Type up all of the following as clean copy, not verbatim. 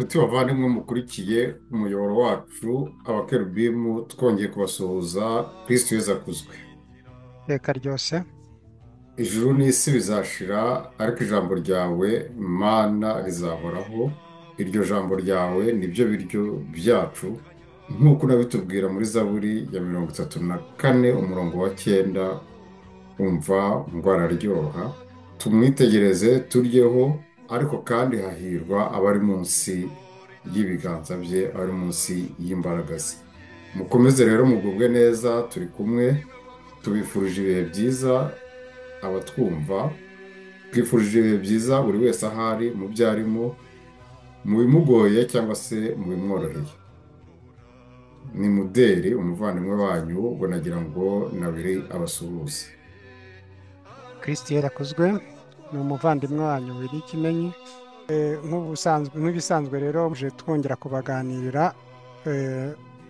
Nshuti bavandimwe mukurikiye umuyoboro wacu abakerubimu twongeye kubasuhuza. Kristo Yezu akuzwe. Iteka ryose. Ijuru n'isi bizashira ariko ijambo ryawe mana rizahoraho. Iryo jambo ryawe nibyo biryo byacu, nk'uko unabitubwira muri Zaburi ya 34 umurongo wa 9. Umva ngo araryoha, tumwitegereze turyeho, ariko kandi hahirwa abari munsi y'ibiganza bye, abari munsi y'imbaraga ze. Mukomeze rero mugubwe neza, turi kumwe, tubifurije ibihe byiza. Abatwumva twifurije ibihe byiza buri wese ahari, mu byo arimo, mu bimugoye cyangwa se mu bimworoheye. Ni Muderi umuvandimwe wanyu, ubwo nagira ngo nabiri abasuhuze. Kristo yarakozwe, ni umuvandimwe wanyu wiri Kimenyi. Nk'ibisanzwe rero muje twongera kubaganirira.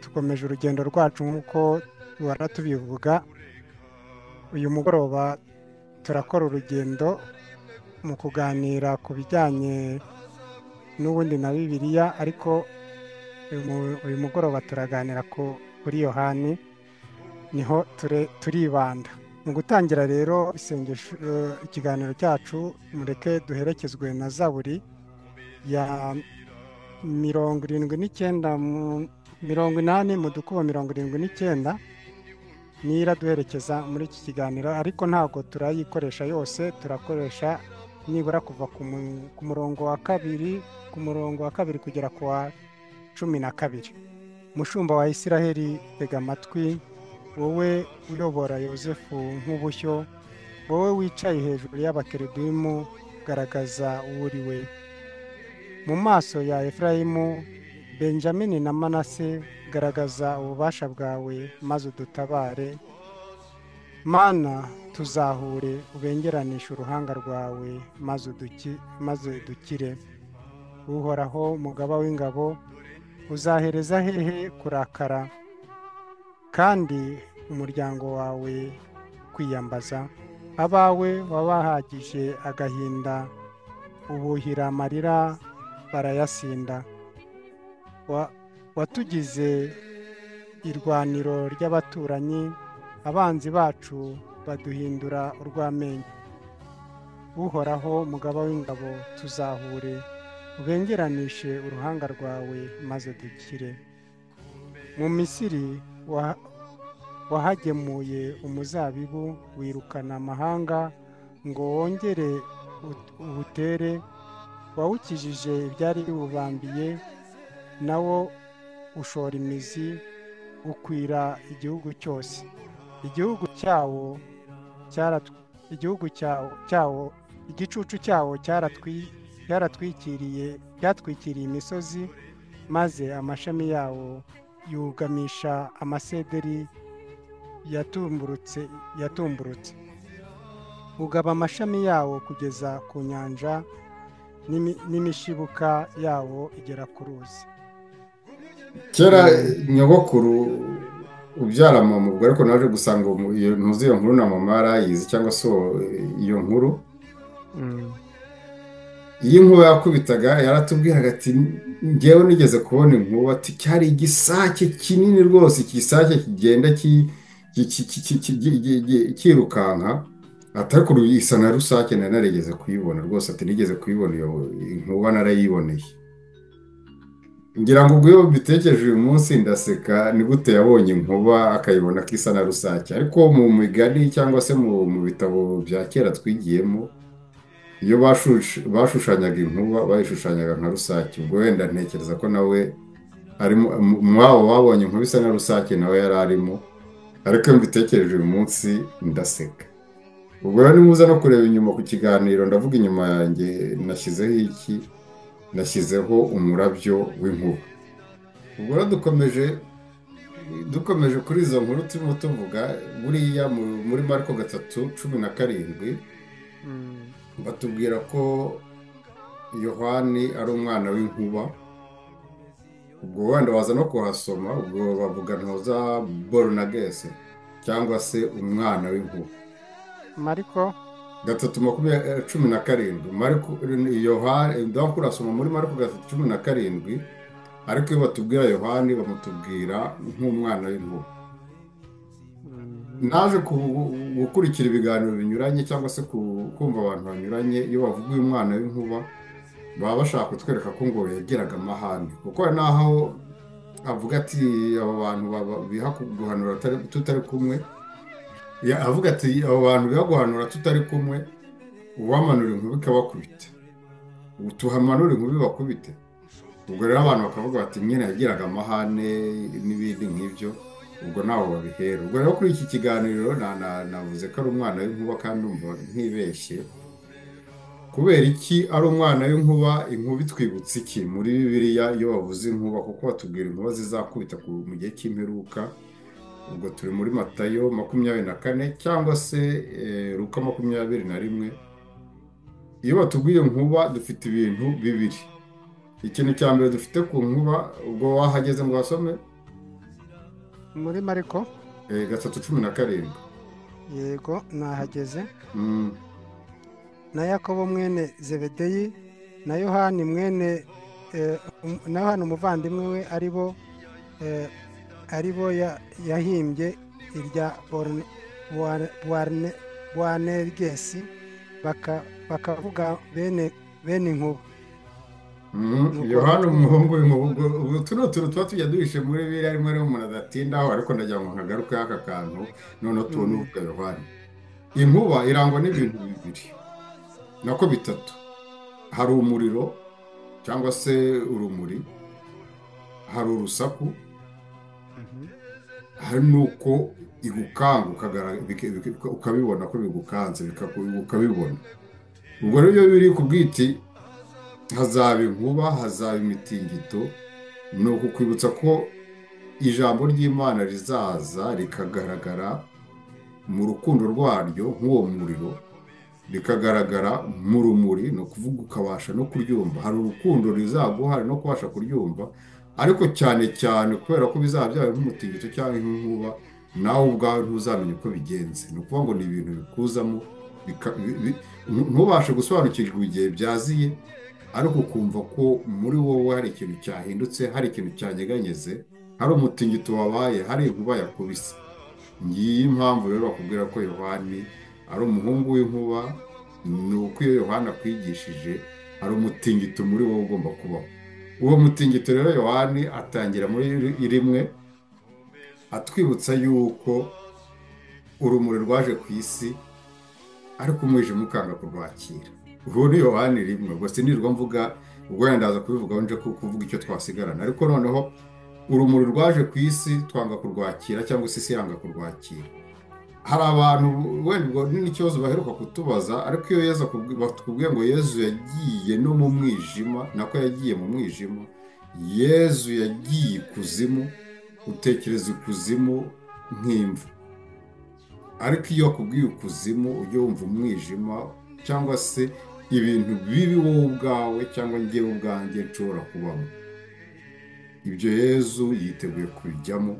Tukomeje urugendo rwacu nk'uko duhora tubivuga. Uyu mugoroba turakora urugendo mu kuganira ku bijyanye n'ubundi na Bibiliya, ariko uyu mugoroba turaganira kuri Yohani, niho turibanda. Mu gutangira rero ikiganiro cyacu, mureke duherekezwe na Zaburi ya 79, 80 mu dukubo 79, niyo iraduherekeza muri iki kiganiro, ariko ntabwo turayikoresha yose. Turakoresha nibura kuva ku murongo wa kabiri kugera ku wa 12. Mushumba wa Isiraheli, tega amatwi, wowe uyobora Yozefu nk'ubushyo, wowe wicaye hejuru y'abakerubimu, garagaza uwo uri we. Mu maso ya Efurayimu, Benjamini na Manase, garagaza ububasha bwawe maze udutabare. Mana, tuzahure, ubengeranishe uruhanga rwawe maze dukire. Uhoraho mugaba w'ingabo, uzahereza hehe kurakara, kandi umuryango wawe kwiyambaza? Abawe wabahagije agahinda, ubuhira amarira barayasinda. Watugize irwaniro ry'abaturanyi, abanzi bacu baduhindura urw'amenyo. Uhoraho mugaba w'ingabo, tuzahure, ubengeranishe uruhanga rwawe maze dukire. Mu Misiri wahagemuye umuzabibu, wirukana amahanga ngo wongere uwutere. Wawukijije ibyari biwubambiye, nawo ushora imizi, ukwira igihugu cyose. Igicucu cyawo cyatwikiriye imisozi, maze amashami yawo yugamisha amasederi yatumburutse. Ugaba amashami yawo kugeza ku nyanja, n'imishibuka yawo igera ku ruzi. Kera nyogokuru ubyara mama, ubwo ariko naje gusanga ntuzi iyo nkuru na mama yarayizi, cyangwa se iyo nkuru. Iyo inkuba yakubitaga yaratubwiraga ati, ngewe nigeze kubona inkuba, ati cyari igisake kinini rwose, igisake kigenda kirukanka, atari ku isa na rusake. narigeze kuyibona rwose, ati nigeze kuyibona iyo inkuba, narayiboneye. Ngira ngo ubwo iyo mbitekereje uyu munsi ndaseka, ni gute yabonye inkuba akayibona ko isa na rusake. Ariko mu migani cyangwa se mu bitabo bya kera twigiyemo, iyo bashushanyaga inkuba bayishushanyaga nka rusake. Ubwo wenda ntekereza ko nawe mwabo babonye inkuba isa na rusake nawe yari arimo. Ariko iyo mbitekereje uyu munsi ndaseka. Ubwo rero nimuza no kureba inyuma ku kiganiro, ndavuga inyuma yanjye nashyizeho iki? Nashyizeho umurabyo w'inkuba. Ubwo rero dukomeje kuri izo nkuru turimo tuvuga, buriya muri Mariko 3:17 batubwira ko Yohani ari umwana w'inkuba. Ubwo wenda waza no kuhasoma, ubwo bavuga ntoza Boronagese, cyangwa se umwana w'inkuba. Mariko gatatu makumyabiri cumi na karindwi mariko yohani donc urasoma muri mariko gatatu cumi na karindwi, ariko iyo batubwira yohani bamutubwira nk'umwana w'inkuba. Mhm. naje gukurikira ibiganiro binyuranye cyangwa se kumva abantu banyuranye, iyo bavuga uyu mwana w'inkuba baba bashaka kutwereka ko ngo yageraga amahane, kuko hari n'aho avuga ati abo bantu biha guhanura tutari kumwe. Avuga ati abo bantu biha guhanura tutari kumwe, uwamanura inkuba ikabakubita, tuhamanura inkuba ibakubite. Ubwo rero abantu bakavuga bati nyine yagiraga amahane n'ibindi nk'ibyo, ubwo ntaho babihera. Ubwo rero kuri iki kiganiro navuze ko ari umwana w'inkuba kandi numva ntibeshye. Kubera iki ari umwana w'inkuba? Inkuba itwibutsa iki muri Bibiliya iyo bavuze inkuba? Kuko batubwira inkuba zizakubita mu gihe cy'imperuka. Ubwo turi muri Matayo 24 cyangwa se Luka 21. Iyo batubwiye inkuba dufite ibintu bibiri. Ikintu cya mbere dufite ku nkuba, ubwo wahageze ngo wasome muri mariko gatatu cumi na karindwi. yego nahageze. Mm, Na yakobo mwene zebedeyi na yohani mwene na yohani umuvandimwe we ari bo yahimbye irya Boanergesi, bakavuga bene inkuba. Yohana umuhungu w'inkuba. Ubu tuno tuntu tuba tujya duhishe muri biriya rimwe rimwe umuntu adatindaho, ariko ndagira ngo nkagaruke aka kantu noneho tubone uvuga Yohana. Inkuba irangwa n'ibintu bibiri nako bitatu. Hari umuriro cyangwa se urumuri, hari urusaku, hari n'uko igukanga ukabibona ko bigukanze ukabibona. Ubwo rero iyo biri ku bwiti hazaba inkuba, hazaba imitingito, ni ukukwibutsa ko ijambo ry'Imana rizaza rikagaragara mu rukundo rwaryo nk'uwo muriro, rikagaragara mu rumuri, ni ukuvuga ukabasha no kuryumva. Hari urukundo rizaguha no kubasha kuryumva, ariko cyane cyane kubera ko bizaba byabaye nk'umutingito cyangwa nk'inkuba, nawe ubwawe ntuzamenya uko bigenze. Ni ukuvuga ngo ni ibintu bikuzamo ntubashe gusobanukirwa igihe byaziye, ariko ukumva ko muri wowe hari ikintu cyahindutse, hari ikintu cyanyeganyeze, hari umutingito wabaye, hari inkuba yakubise. Ngiyi impamvu rero bakubwira ko Yohani ari umuhungu w'inkuba. Ni uko iyo Yohana akwigishije hari umutingito muri wowe ugomba kubaho. Uwo mutingito rero Yohani atangira muri rimwe atwibutsa yuko urumuri rwaje ku isi, ariko umwijima ukanga kurwakira. Ubu ni Yohani rimwe. Ubwo sinirwa mvuga, ubwo wenda ndaza kubivugaho nje kuvuga icyo twasigarana, ariko noneho urumuri rwaje ku isi twanga kurwakira, cyangwa se isi yanga kurwakira. Hari abantu wenda ubwo n'ikibazo baheruka kutubaza, ariko iyo Yezu batubwiye ngo Yezu yagiye no mu mwijima, nako yagiye mu mwijima, Yezu yagiye ikuzimu, utekereza ikuzimu nk'imva. Ariko iyo akubwiye ikuzimu ujye wumva umwijima, cyangwa se ibintu bibi wowe ubwawe cyangwa njyewe ubwanjye nshobora kubamo. Ibyo Yezu yiteguye kubijyamo,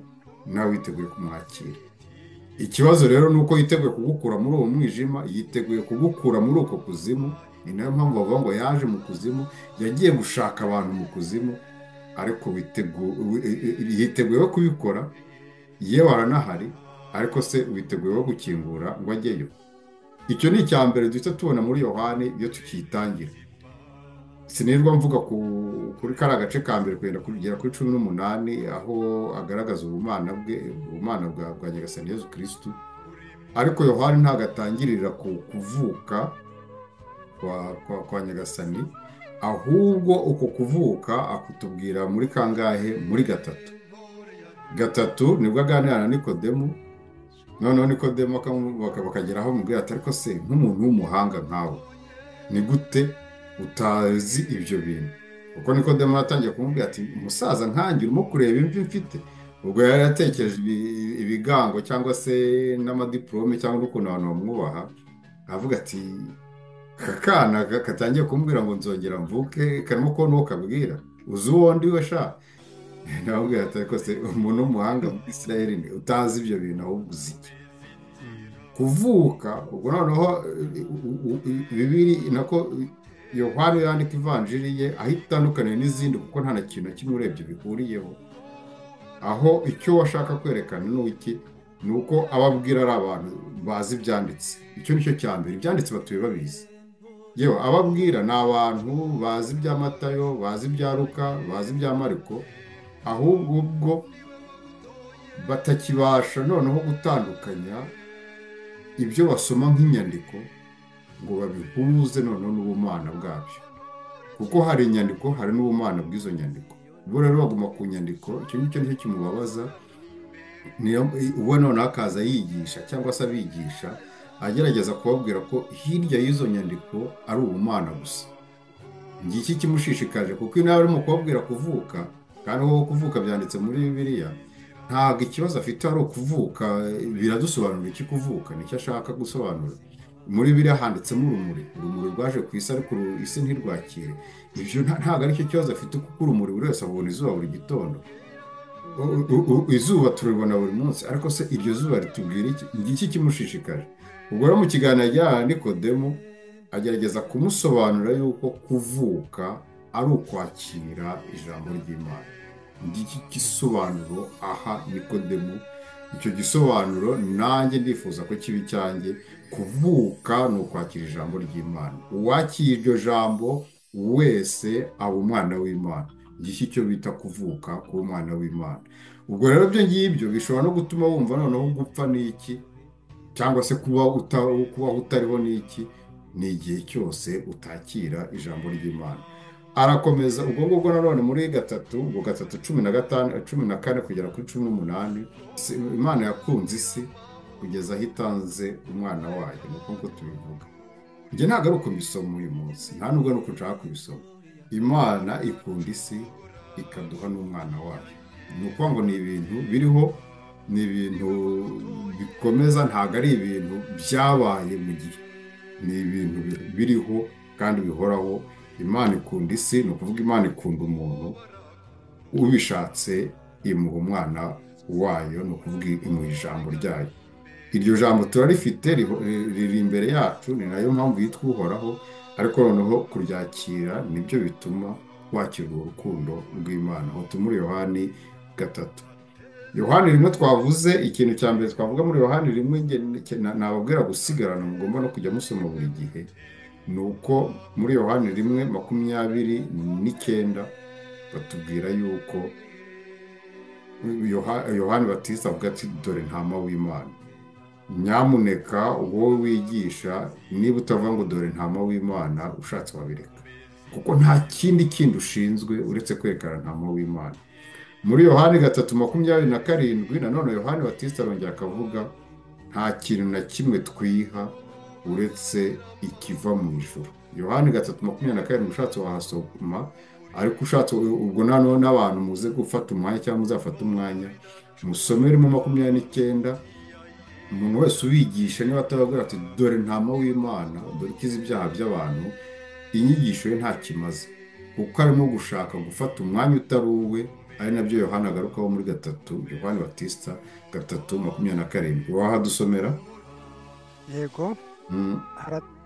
nawe witeguye kumwakira. Ikibazo rero ni uko yiteguye kugukura muri uwo mwijima, yiteguye kugukura muri uko kuzimu. Ni nayo mpamvu bavuga ngo yaje mu kuzimu, yagiye gushaka abantu mu kuzimu, ariko yiteguye kubikora, yewe aranahari, ariko se witeguye gukingura ngo ajyeyo? Icyo ni icya mbere duhita tubona muri Yohani iyo tukitangira. Sinirwa mvuga kuri kariya gace ka mbere kugera kuri 18, aho agaragaza ubumana bwa Nyagasani Yezu Kristu. Ariko Yohani ntabwo atangirira ku kuvuka kwa Nyagasani, ahubwo uko kuvuka akutubwira muri kangahe? Muri gatatu nibwo aganira na Nikodemu. Noneho Nikodemu bakageraho mubwira ati ariko se nk'umuntu w'umuhanga nkawe ni gute utazi ibyo bintu? Kuko Nikodemu yatangiye kumubwira ati umusaza nkanjye urimo kureba imvi mfite. Ubwo yari yatekereje ibigango cyangwa se n'amadiplome cyangwa n'ukuntu abantu bamwubaha, avuga ati kakana katangiye kumubwira ngo nzongera mvuke, karimo kubona uwo kabwira, uzi uwo ndi we sha? Nababwira ati ariko se umuntu w'umuhanga muri Isirayeli utazi ibyo bintu ahubwo uzi iki? kuvuka ubwo noneho bibiri nako yohani yandika ivanjiri ye aho itandukaniye n'izindi kuko nta na kintu na kimwe urebye bihuriyeho, aho icyo washaka kwerekana ni iki, ni uko ababwira ari abantu bazi ibyanditse. Icyo ni cyo cya mbere, ibyanditse batuye babizi. Yewe ababwira ni abantu bazi ibya Matayo, bazi ibya Luka, bazi ibya Mariko, ahubwo ubwo batakibasha noneho gutandukanya ibyo basoma nk'inyandiko ngo babihuze noneho n'ubumana bwabyo, kuko hari inyandiko hari n'ubumana bw'izo nyandiko. Bo rero baguma ku nyandiko, icyo ngicyo nicyo kimubabaza. Ubwo noneho akaza yigisha cyangwa se abigisha agerageza kubabwira ko hirya y'izo nyandiko ari ubumana gusa. Ngiki kimushishikaje, kuko iyo nawe arimo kubabwira kuvuka, kandi wowe kuvuka byanditse muri Bibiliya, ntabwo ikibazo afite ari ukuvuka. Biradusobanura iki kuvuka, nicyo ashaka gusobanura. Muri Bibiliya handitsemo urumuri, urumuri rwaje ku isi ariko isi ntirwakire. Ibyo ntabwo ari cyo kibazo afite, kuko urumuri buri wese abona izuba buri gitondo. Izuba turibona buri munsi, ariko se iryo zuba ritubwira iki? Ngiki kimushishikaje. Ubwo rero mu kiganiro ajyana Nikodemu agerageza kumusobanurira yuko kuvuka ari ukwakira ijambo ry'Imana. Ngiki gisobanuro aha Nikodemu. Icyo gisobanuro nanjye ndifuza ko kiba icyanjye. Kuvuka ni ukwakira ijambo ry'Imana. Uwakira iryo jambo wese aba umwana w'Imana. Ngiki cyo bita kuvuka, kuba umwana w'Imana. Ubwo rero ibyo ngibyo bishobora no gutuma wumva noneho gupfa ni iki, cyangwa se kubaho utariho ni iki, ni igihe cyose utakira ijambo ry'Imana. Arakomeza ubwo ngubwo nanone muri gatatu, ubwo gatatu 15, 14 kugera kuri 18, Imana yakunze isi kugeza aho itanze umwana wayo. Ni uko tubivuga. Njye ntabwo ari uko mbisoma uyu munsi, nta nubwo ari uko nshaka kubisoma. Imana ikunda isi ikaduha n'umwana wayo. Ni ukuvuga ngo ni ibintu biriho, ni ibintu bikomeza, ntabwo ari ibintu byabaye mu gihe, ni ibintu biriho kandi bihoraho. Imana ikunda isi, ni ukuvuga Imana ikunda umuntu, ubishatse imuha umwana wayo, ni ukuvuga imuha ijambo ryayo. Iryo jambo turarifite, riri imbere yacu, ni nayo mpamvu yitwa uhoraho. Ariko noneho kuryakira nibyo bituma wakira urukundo rw'Imana. Aho turi muri Yohani 3. Yohani 1 twavuze, ikintu cya mbere twavuga muri Yohani 1 nababwira gusigarana, mugomba no kujya musoma buri gihe, ni uko muri Yohani 1:29 batubwira yuko Yohani Batista avuga ati dore ntama w'Imana. Nyamuneka wowe wigisha, niba utavuga ngo dore ntama w'Imana, ushatse wabireka, kuko nta kindi ushinzwe uretse kwerekana ntama w'Imana. Muri Yohani 3:27 nanone Yohani Batista arongera akavuga nta kintu na kimwe twiha uretse ikiva mu ijuru. Yohani 3:27 ushatse wahasoma, ariko ushatse ubwo nanone n'abantu muze gufata umwanya cyangwa muzafata umwanya musomere mu 29. Umuntu wese ubigisha niba atababwira ati dore ntama w'Imana, dore ukiza ibyaha by'abantu, inyigisho ye nta kimaze, kuko arimo gushaka gufata umwanya utari uwe. Ari nabyo Yohana agarukaho muri 3, Yohani Batista 3:27. Wahadusomera? yego.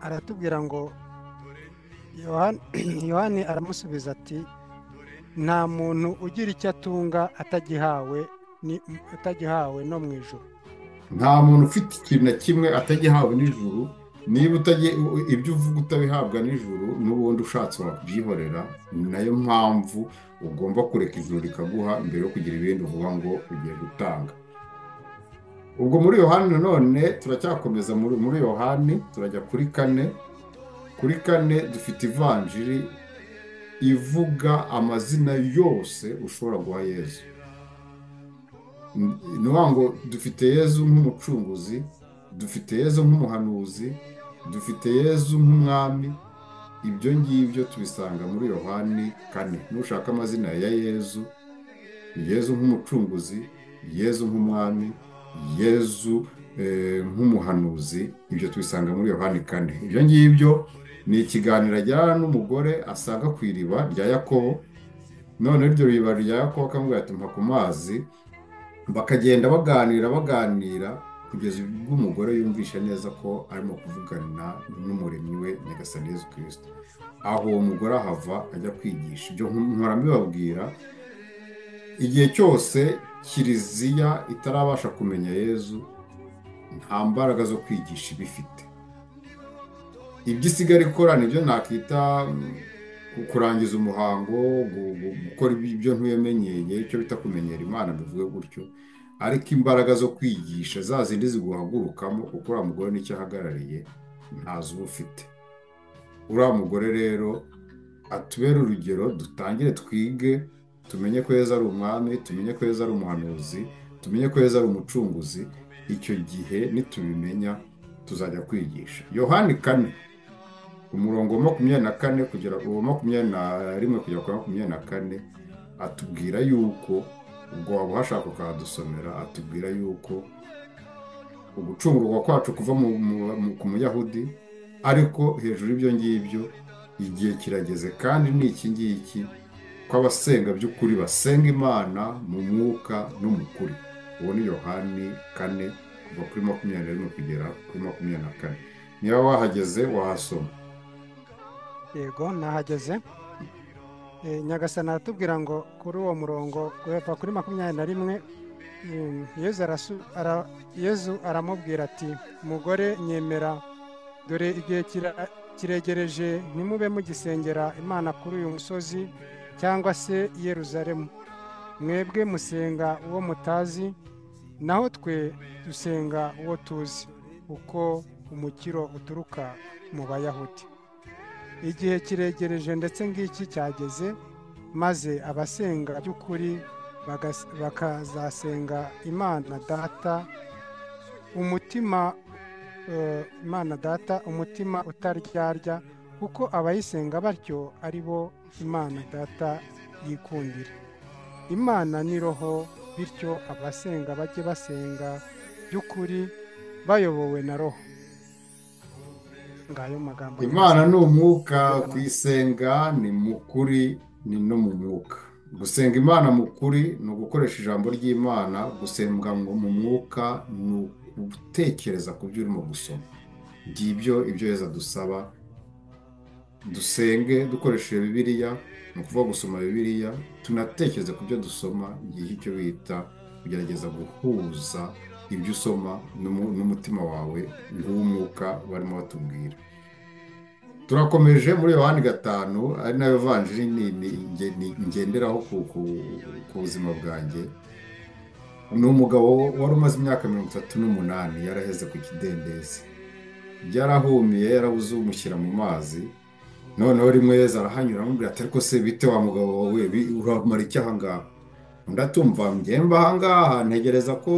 Aratubwira ngo Yohani aramusubiza ati nta muntu ugira icyo atunga atagihawe no mu ijuru. Nta muntu ufite ikintu na kimwe atagihawe n'ijuru. Niba ibyo uvuga utabihabwa n'ijuru, n'ubundi ushatse wabyihorera. Ni nayo mpamvu ugomba kureka ijuru rikaguha mbere yo kugira ibindi uvuga ngo ugiye gutanga. Ubwo muri Yohani nanone turacyakomeza muri Yohani, turajya kuri 4. Kuri 4 dufite ivanjiri ivuga amazina yose ushobora guha Yezu. Ni ngo dufite Yezu nk'umucunguzi, dufite Yezu nk'umuhanuzi, dufite Yezu nk'umwami. Ibyo ngibyo tubisanga muri Yohani 4. Nushaka amazina ya Yezu, Yezu nk'umucunguzi, Yezu nk'umwami, Yezu nk'umuhanuzi, ibyo tubisanga muri Yohani 4. Ibyo ngibyo ni ikiganiro ajyana n'umugore asanga ku iriba rya Yakobo. None iryo riba rya Yakobo akamubwira ati mpa ku mazi. Bakagenda baganira, kugeza ubwo umugore yumvishe neza ko arimo kuvugana n'umuremyi we Nyagasani Yezu Kristo. Aho uwo mugore ahava ajya kwigisha. Ibyo mpora mbibabwira, igihe cyose kiliziya itarabasha kumenya Yezu, nta mbaraga zo kwigisha iba ifite. Ibyo isigara ikora nibyo nakwita kurangiza umuhango, gukora ibyo ntuyemenyeye, icyo bita kumenyera Imana, bivuge gutyo. Ariko imbaraga zo kwigisha za zindi ziguhagurukamo, kuko uriya mugore nicyo ahagarariye, ntazo uba ufite. Uriya mugore rero atubere urugero, dutangire twige, tumenye ko Yezu ari umwami, tumenye ko Yezu ari umuhanuzi, tumenye ko Yezu ari umucunguzi. Icyo gihe nitubimenya tuzajya kwigisha. Yohani 4 umurongo wa 24 kugera uwa 21 kugera ku 24 atubwira yuko, ubwo waba uhashaka ukahadusomera, atubwira yuko ugucungurwa kwacu kuva ku Muyahudi, ariko hejuru y'ibyo ngibyo igihe kirageze, kandi ni iki ngiki, ko abasenga by'ukuri basenga Imana mu mwuka no mu kuri. Uwo ni Yohani 4 kuva kuri 21 kugera kuri 24. Niba wahageze wahasoma. Yego, nahageze. Nyagasani aratubwira ngo kuri uwo murongo kuva kuri 21, Yezu aramubwira ati, mugore nyemera, dore igihe kiregereje, ntimube mugisengera Imana kuri uyu musozi cyangwa se i Yeruzalemu. Mwebwe musenga uwo mutazi, naho twe dusenga uwo tuzi, kuko umukiro uturuka mu Bayahudi. Igihe kiregereje ndetse ngiki cyageze, maze abasenga by'ukuri bakazasenga Imana Data umutima utaryarya, kuko abayisenga batyo ari bo Imana Data yikundira. Imana ni roho, bityo abasenga bajye basenga by'ukuri bayobowe na roho. Ngayo magambo. Imana ni umwuka, kuyisenga ni mu kuri, ni no mu mwuka. Gusenga Imana mu kuri ni ugukoresha ijambo ry'Imana. Gusenga mu mwuka ni ugutekereza ku byo urimo gusoma. Ngibyo ibyo Yezu adusaba. Dusenge dukoresheje Bibiliya, ni ukuvuga gusoma Bibiliya, tunatekereze ku byo dusoma. Ngiye icyo bita kugerageza guhuza ibyo usoma n'umutima wawe ng'umwuka barimo batubwira. Turakomeje muri Yohani 5, ari nayo vanjiri ngenderaho ku buzima bwanjye. Ni umugabo wari umaze imyaka 38, yaraheze ku kidendezi, byarahumiye, yarabuze umushyira mu mazi. Noneho rimwe Yezu arahanyura aramubwira ati, ariko se bite wa mugabo wawe, uramara iki aha ngaha? Undi atumva, mba aha ngaha ntegereza ko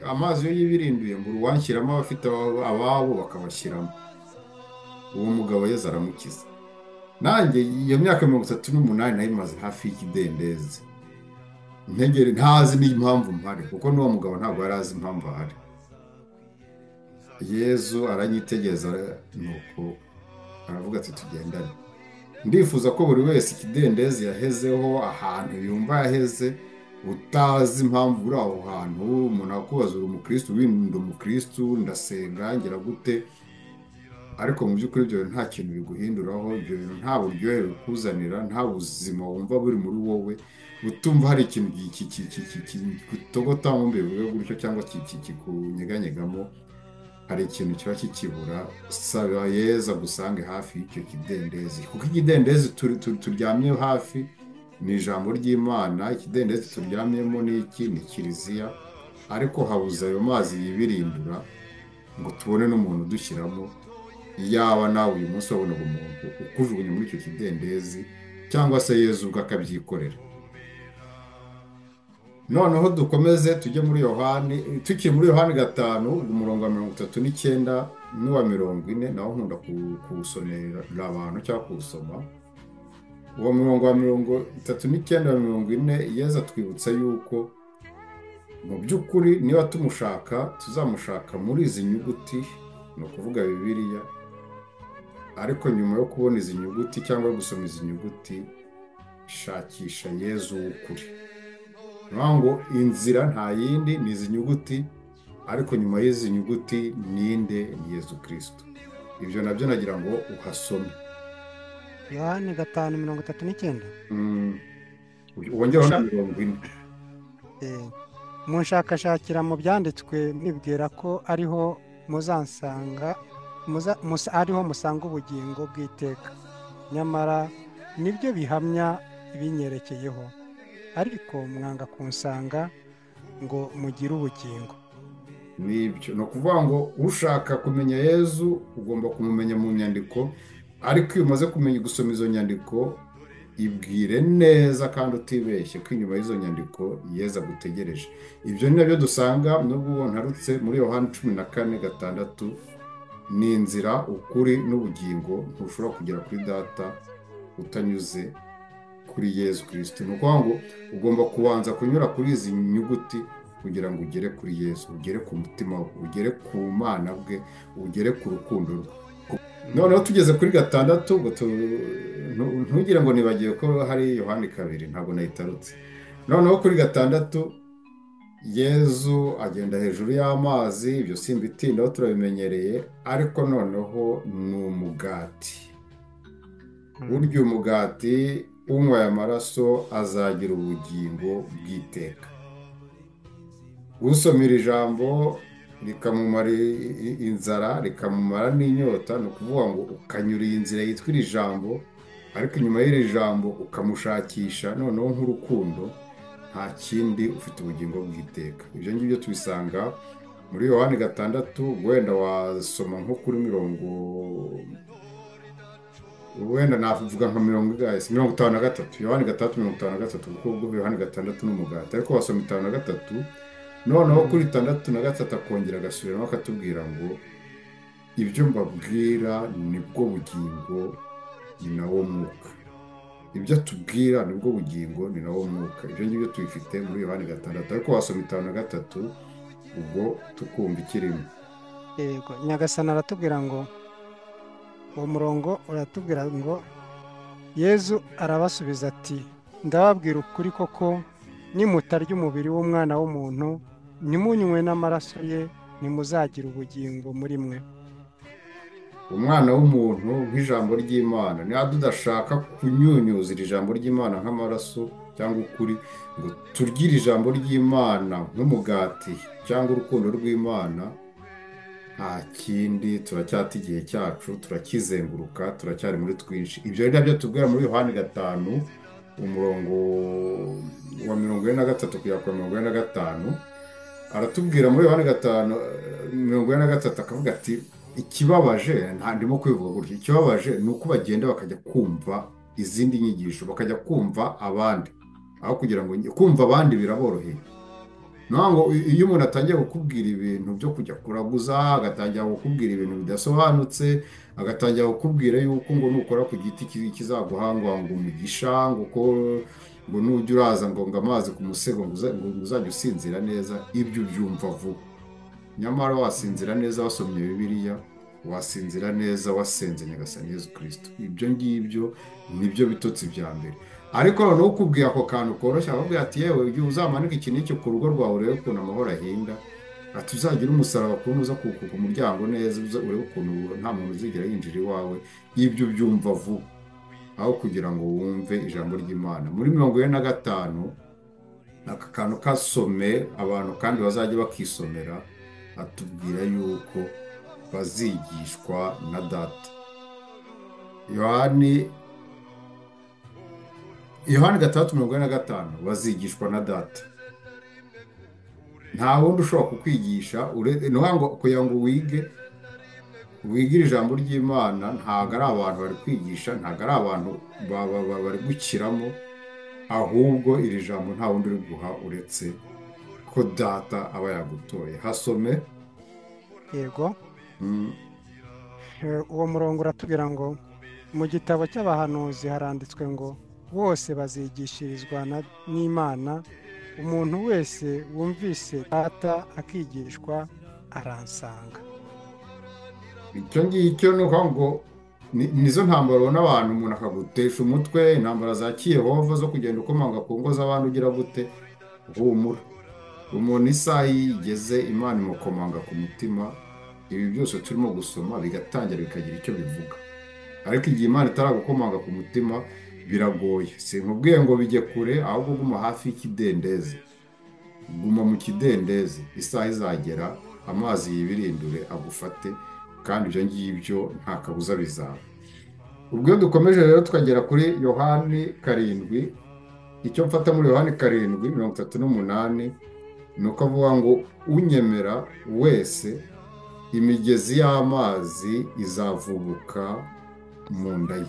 amazi iyo yibirinduye ngo uwanshyiramo abafite ababo bakabashyiramo. Uwo mugabo Yezu aramukiza. Nanjye iyo myaka 38 nayimaze hafi y'ikidendezi, ntazi n'impamvu mpari, kuko n'uwo mugabo ntabwo yari azi impamvu ahari. Yezu aranyitegereza, nuko aravuga ati, tugendane. Ndifuza ko buri wese ikidendezi yahezeho, ahantu yumva yaheze, utazi impamvu uri aho hantu, umuntu akubaza uri umukristo, ndi umukristo, ndasenga, ngira gute, ariko mu by'ukuri ibyo nta kintu biguhinduraho, ibyo bintu nta buryohe bikuzanira, nta buzima wumva buri muri wowe, utumva hari ikintu kitogota mu mbere bivuga gutyo, cyangwa kikunyeganyegamo, hari ikintu kiba kikibura. Saba Yezu agusange hafi y'icyo kidendezi, kuko ikidendezi turyamye hafi ni ijambo ry'Imana. Ikidendezi turyamyemo ni kiliziya, ariko habuze ayo mazi yibirindura ngo tubone n'umuntu udushyiramo. Yaba nawe uyu munsi wabonaga umuntu ukujugunya muri icyo kidendezi, cyangwa se Yezu ubwo akabyikorera. Noneho dukomeze tujye muri Yohani, tukiri muri Yohani 5 umurongo wa 39 n'uwa 40, naho nkunda kuwusomera abantu cyangwa kuwusoma. Uwo murongo wa 39 na 40, Yezu atwibutsa yuko mu by'ukuri niba tumushaka tuzamushaka muri izi nyuguti, ni ukuvuga Bibiliya. Ariko nyuma yo kubona izi nyuguti cyangwa gusoma izi nyuguti, shakisha Yezu w'ukuri. Ngo inzira nta yindi ni izi nyuguti, ariko nyuma y'izi nyuguti ninde? Ni Yezu Kristo. Ibyo nabyo nagira ngo uhasome. yohani 5:39. Mm, wongereho na 40. Eh, munshakashakira mu byanditswe mwibwira ko ariho muzansanga, ariho musanga ubugingo bw'iteka, nyamara nibyo bihamya ibinyerekeyeho, ariko mwanga kunsanga ngo mugire ubugingo. Nibyo ni ukuvuga ngo ushaka kumenya Yezu ugomba kumumenya mu nyandiko, ariko iyo umaze kumenya gusoma izo nyandiko, ibwire neza kandi utibeshye ko inyuma y'izo nyandiko Yezu agutegereje. Ibyo ni nabyo dusanga nubwo ntarutse muri Yohani 14:6, ni inzira, ukuri n'ubugingo, ntushobora kugera kuri data utanyuze kuri Yezu Kristo. Ni ukuvuga ngo ugomba kubanza kunyura kuri izi nyuguti kugira ngo ugere kuri Yesu, ugere ku mutima we, ugere ku mana bwe, ugere ku rukundo rwe. Noneho tugeze kuri 6 ngo ntugire ngo nibagiwe ko hari Yohani 2, ntabwo nayitarutse. Noneho kuri 6 Yezu agenda hejuru y'amazi, ibyo simbitindaho turabimenyereye, ariko noneho ni umugati. Urya umugati, unywa aya maraso azagira ubugingo bw'iteka. Usomera ijambo rikamumara inzara, rikamumara n'inyota, ni ukuvuga ngo ukanyura iyi nzira yitwa iri jambo, ariko inyuma y'iri jambo ukamushakisha noneho nk'urukundo, nta kindi, ufite ubugingo bw'iteka. Ibyo ngibyo tubisanga muri Yohani 6, wenda wasoma nko kuri wenda navuga nka 53, Yohani 6:53, kuko ubwo Yohani 6 n'umugati, ariko wasoma 53, noneho kuri 63 akongera agasubiramo akatubwira ngo ibyo mbabwira nibwo bugingo, ni nawo mwuka. Ibyo atubwira nibwo bugingo, ni nawo mwuka. Ibyo ngibyo tubifite muri Yohani 6, ariko wasoma 53 ubwo tukumva ikirimo. Yego, Nyagasani aratubwira ngo, uwo murongo uratubwira ngo, Yezu arabasubiza ati, ndababwira ukuri koko, nimutarya umubiri w'umwana w'umuntu, ntimunywe n'amaraso ye, ntimuzagira ubugingo muri mwe. Umwana w'umuntu nk'ijambo ry'Imana, niba tudashaka kunyunyuza iri jambo ry'Imana nk'amaraso cyangwa ukuri, ngo turye iri jambo ry'Imana nk'umugati cyangwa urukundo rw'Imana, nta kindi, turacyata igihe cyacu, turakizenguruka, turacyari muri twinshi. Ibyo ni nabyo tubwira muri Yohani 5, umurongo wa 43 kugera ku 45. Aratubwira muri Yohani 5:43, akavuga ati, ikibabaje, ndimo kwivuga gutya, ikibabaje ni uko bagenda bakajya kumva izindi nyigisho, bakajya kumva abandi, aho kugira ngo kumva abandi biraboroheye. Ngo iyo umuntu atangiye kukubwira ibintu byo kujya kuraguza, agatangira kukubwira ibintu bidasobanutse, agatangira kukubwira yuko ngo nukora ku giti kizaguhangwa ngo umugisha, ngo nujya uraza ngo amazi ku musego ngo uzajya usinzira neza, ibyo ubyumva vuba. Nyamara wasinzira neza wasomye Bibiliya, wasinzira neza wasenze Nyagasani Yezu Kristo. Ibyo ngibyo nibyo bitotsi bya mbere. Ariko noneho ukubwiye ako kantu koroshye, akubwira ati, yewe igihe uzamanika iki n'icyo ku rugo rwawe, urebe ukuntu amahoro ahinda, ati uzagira umusaraba ukuntu uza ku muryango neza, urebe ukuntu nta muntu uzigera yinjira iwawe. Ibyo ubyumva vuba, aho kugira ngo wumve ijambo ry'Imana. Muri 45 aka kantu kasome abantu kandi bazajya bakisomera, atubwira yuko bazigishwa na data. Yohani 6:45, bazigishwa na data. Nta wundi ushobora kukwigisha, kugira ngo wigire ijambo ry'Imana, ntabwo ari abantu bari kwigisha, ntabwo ari abantu bari gukiramo, ahubwo iri jambo nta wundi uri guha uretse ko data aba yagutoye. Hasome. Yego. Uwo murongo uratubwira ngo, mu gitabo cy'abahanuzi haranditswe ngo, bose bazigishirizwa n'Imana, umuntu wese wumvise data akigishwa aransanga. Icyo ngicyo ni ukuvuga ngo nizo ntambaro ubona abantu, umuntu akagutesha umutwe, intambara za Kiyehova zo kugenda ukomanga ku ngo z'abandi ugira gute, humura. umuntu isaha iyo igeze Imana imukomanga ku mutima, ibi byose turimo gusoma bigatangira bikagira icyo bivuga. Ariko igihe Imana itaragukomanga ku mutima biragoye. Sinkubwiye ngo bijye kure, ahubwo guma hafi y'ikidendezi, guma mu kidendezi, isaha izagera amazi yibirindure agufate, kandi ibyo ngibyo nta kabuza bizaba. Ubwo iyo dukomeje rero tukagera kuri Yohani karindwi, icyo mfata muri Yohani karindwi 38 ni uko avuga ngo unyemera wese imigezi y'amazi izavubuka mu nda ye.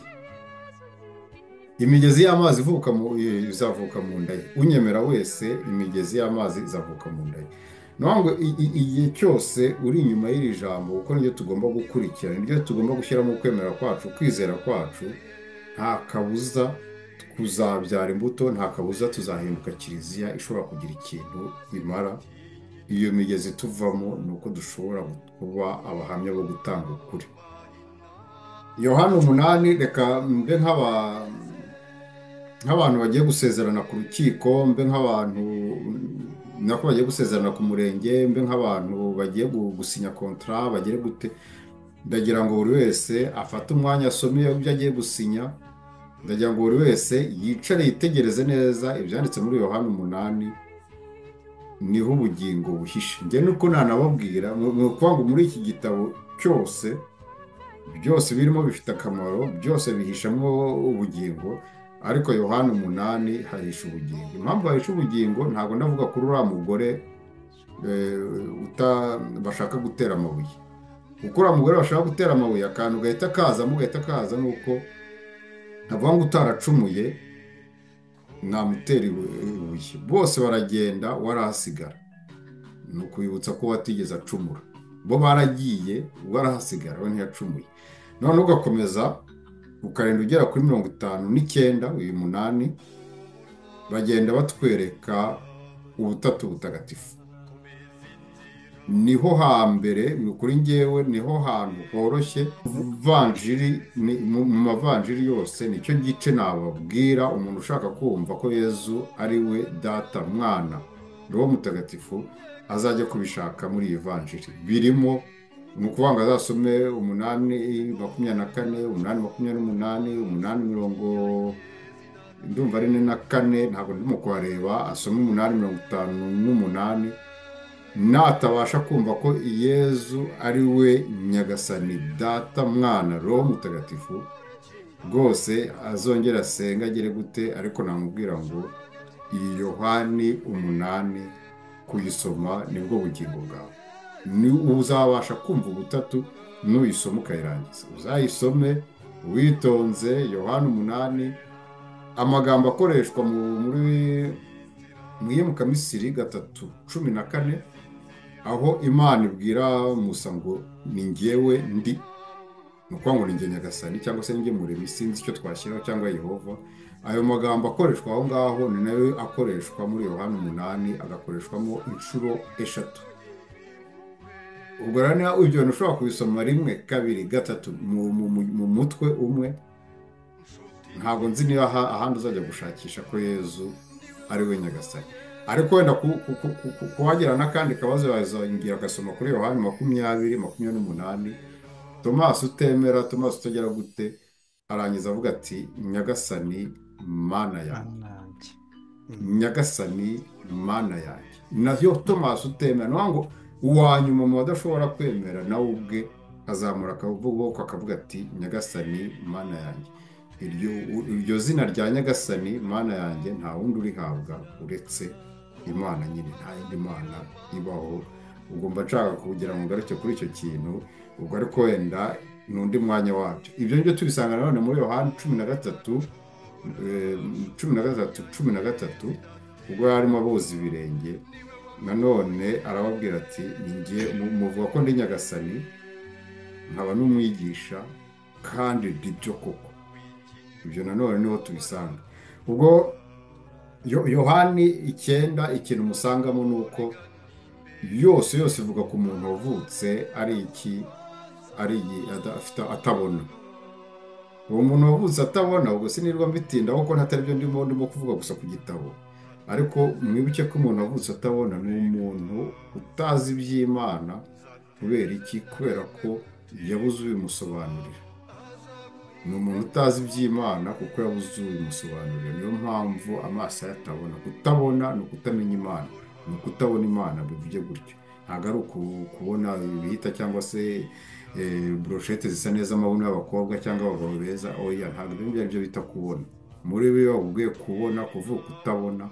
Imigezi y'amazi izavuka mu nda ye. Unyemera wese imigezi y'amazi izavuka mu nda ye. Niyo ngo igihe cyose uri inyuma y'iri jambo, kuko niryo tugomba gukurikira, niryo tugomba gushyiramo ukwemera kwacu, kwizera kwacu, nta kabuza kuzabyara imbuto, nta kabuza tuzahinduka kiliziya ishobora kugira ikintu imara. Iyo migezi tuvamo ni uko dushobora kuba abahamya bo gutanga ukuri. Yohana 8, reka mbe nk'abantu bagiye gusezerana ku rukiko, mbe nk'abantu nako bagiye gusezerana ku murenge, mbe nk'abantu bagiye gusinya kontara, bagere gute. Ndagira ngo buri wese afate umwanya asome ibyo agiye gusinya. Ndagira ngo buri wese yicare yitegereze neza ibyanditse muri Yohana 8, niho ubugingo buhishe. Njye nuko nanababwira, ni ukuvuga ngo muri iki gitabo cyose byose birimo bifite akamaro, byose bihishamo ubugingo, ariko Yohana 8 hahisha ubugingo. Impamvu hahisha ubugingo ntabwo ndavuga kuri uriya mugore bashaka gutera amabuye. Kuko uriya mugore bashaka gutera amabuye, akantu gahita kaza nuko avuga ngo utaracumuye namutera ibuye. Bose baragenda, warahasigara. Ni ukubibutsa ko watigeze acumura. Bo baragiye, warahasigara, we ntiyacumuye. None ugakomeza ukarenda ugera kuri 59, uyu 8 bagenda batwereka ubutatu butagatifu. Niho hambere kuri njyewe, niho hantu horoshye mu mavanjiri yose. Nicyo gice nababwira umuntu ushaka kumva ko Yezu ari we Data, Mwana, Roho Mutagatifu, azajya kubishaka muri iyi vanjiri. Birimo ni ukuvuga ngo azasome 8:24, 8:28, 8:40, ndumva ari 4, ntabwo ndimo kuhareba. Asome 8:58. Natabasha kumva ko Yezu ari we Nyagasani, Data, Mwana, Roho Mutagatifu, rwose azongera asenga agere gute. Ariko namubwira ngo iyi Yohani 8 kuyisoma nibwo bugingo bwawe. Uzabasha kumva ubutatu nuyisoma ukayirangiza. Uzayisome witonze. Yohana 8, amagambo akoreshwa muri Mwiyemukamisiri 3:14, aho Imana ibwira Musa ngo ni njyewe ndi, ni ukuvuga ngo ni njye Nyagasani, cyangwa se njye Muremyi, sinzi icyo twashyiraho, cyangwa Yehova. Ayo magambo akoreshwa aho ngaho ni nayo akoreshwa muri Yohana 8, agakoreshwamo inshuro 3. Ubwo rero ibyo bintu ushobora kubisoma 1, 2, 3 mu mutwe umwe. Ntabwo nzi niba ahandi uzajya gushakisha ko Yezu ari we Nyagasani. Ariko wenda kuhagira n'akandi kabazo wazongera agasoma kuri Yohani 20:28. Tomasi utemera, Tomasi utagera gute, arangiza avuga ati Nyagasani Mana yanjye, Nyagasani Mana yanjye. Nayo Tomasi utemera, no ngo uwanyuma mu badashobora kwemera, nawe ubwe azamura akaboko akavuga ati Nyagasani Mana yanjye. Iryo zina rya Nyagasani Mana yanjye nta wundi urihabwa uretse Imana nyine, nta yindi Mana ibaho. Ugomba nshaka kugira ngo ngaruke kuri icyo kintu. Ubwo ariko wenda n'undi mwanya wabyo. Ibyo ngibyo tubisanga nanone muri Yohana 13, ubwo yarimo aboza ibirenge. Nanone arababwira ati ninjye muvuga ko ndi Nyagasani, nkaba n'umwigisha, kandi ndi byo koko. Ibyo nanone niho tubisanga. Ubwo Yohani 9, ikintu musangamo ni uko yose ivuga ku muntu wavutse atabona. Uwo muntu wavutse atabona, ubwo sinirwa mbitinda kuko ntatari byo ndimo kuvuga gusa ku gitabo. ariko mwibuke ko umuntu wavutse atabona ni umuntu utazi iby'Imana. Kubera iki? Kubera ko yabuze ubimusobanurira. Ni umuntu utazi iby'Imana kuko yabuze ubimusobanurira. Niyo mpamvu amaso ye atabona. Kutabona ni ukutamenya Imana, ni ukutabona Imana, bivuge gutyo. Ntabwo ari kubona ibihita cyangwa se broshete zisa neza, amabuno y'abakobwa cyangwa abagabo beza. Oya, ntabwo ibyo ari byo bita kubona. Muri biba ubwiye kubona, kuvuga kutabona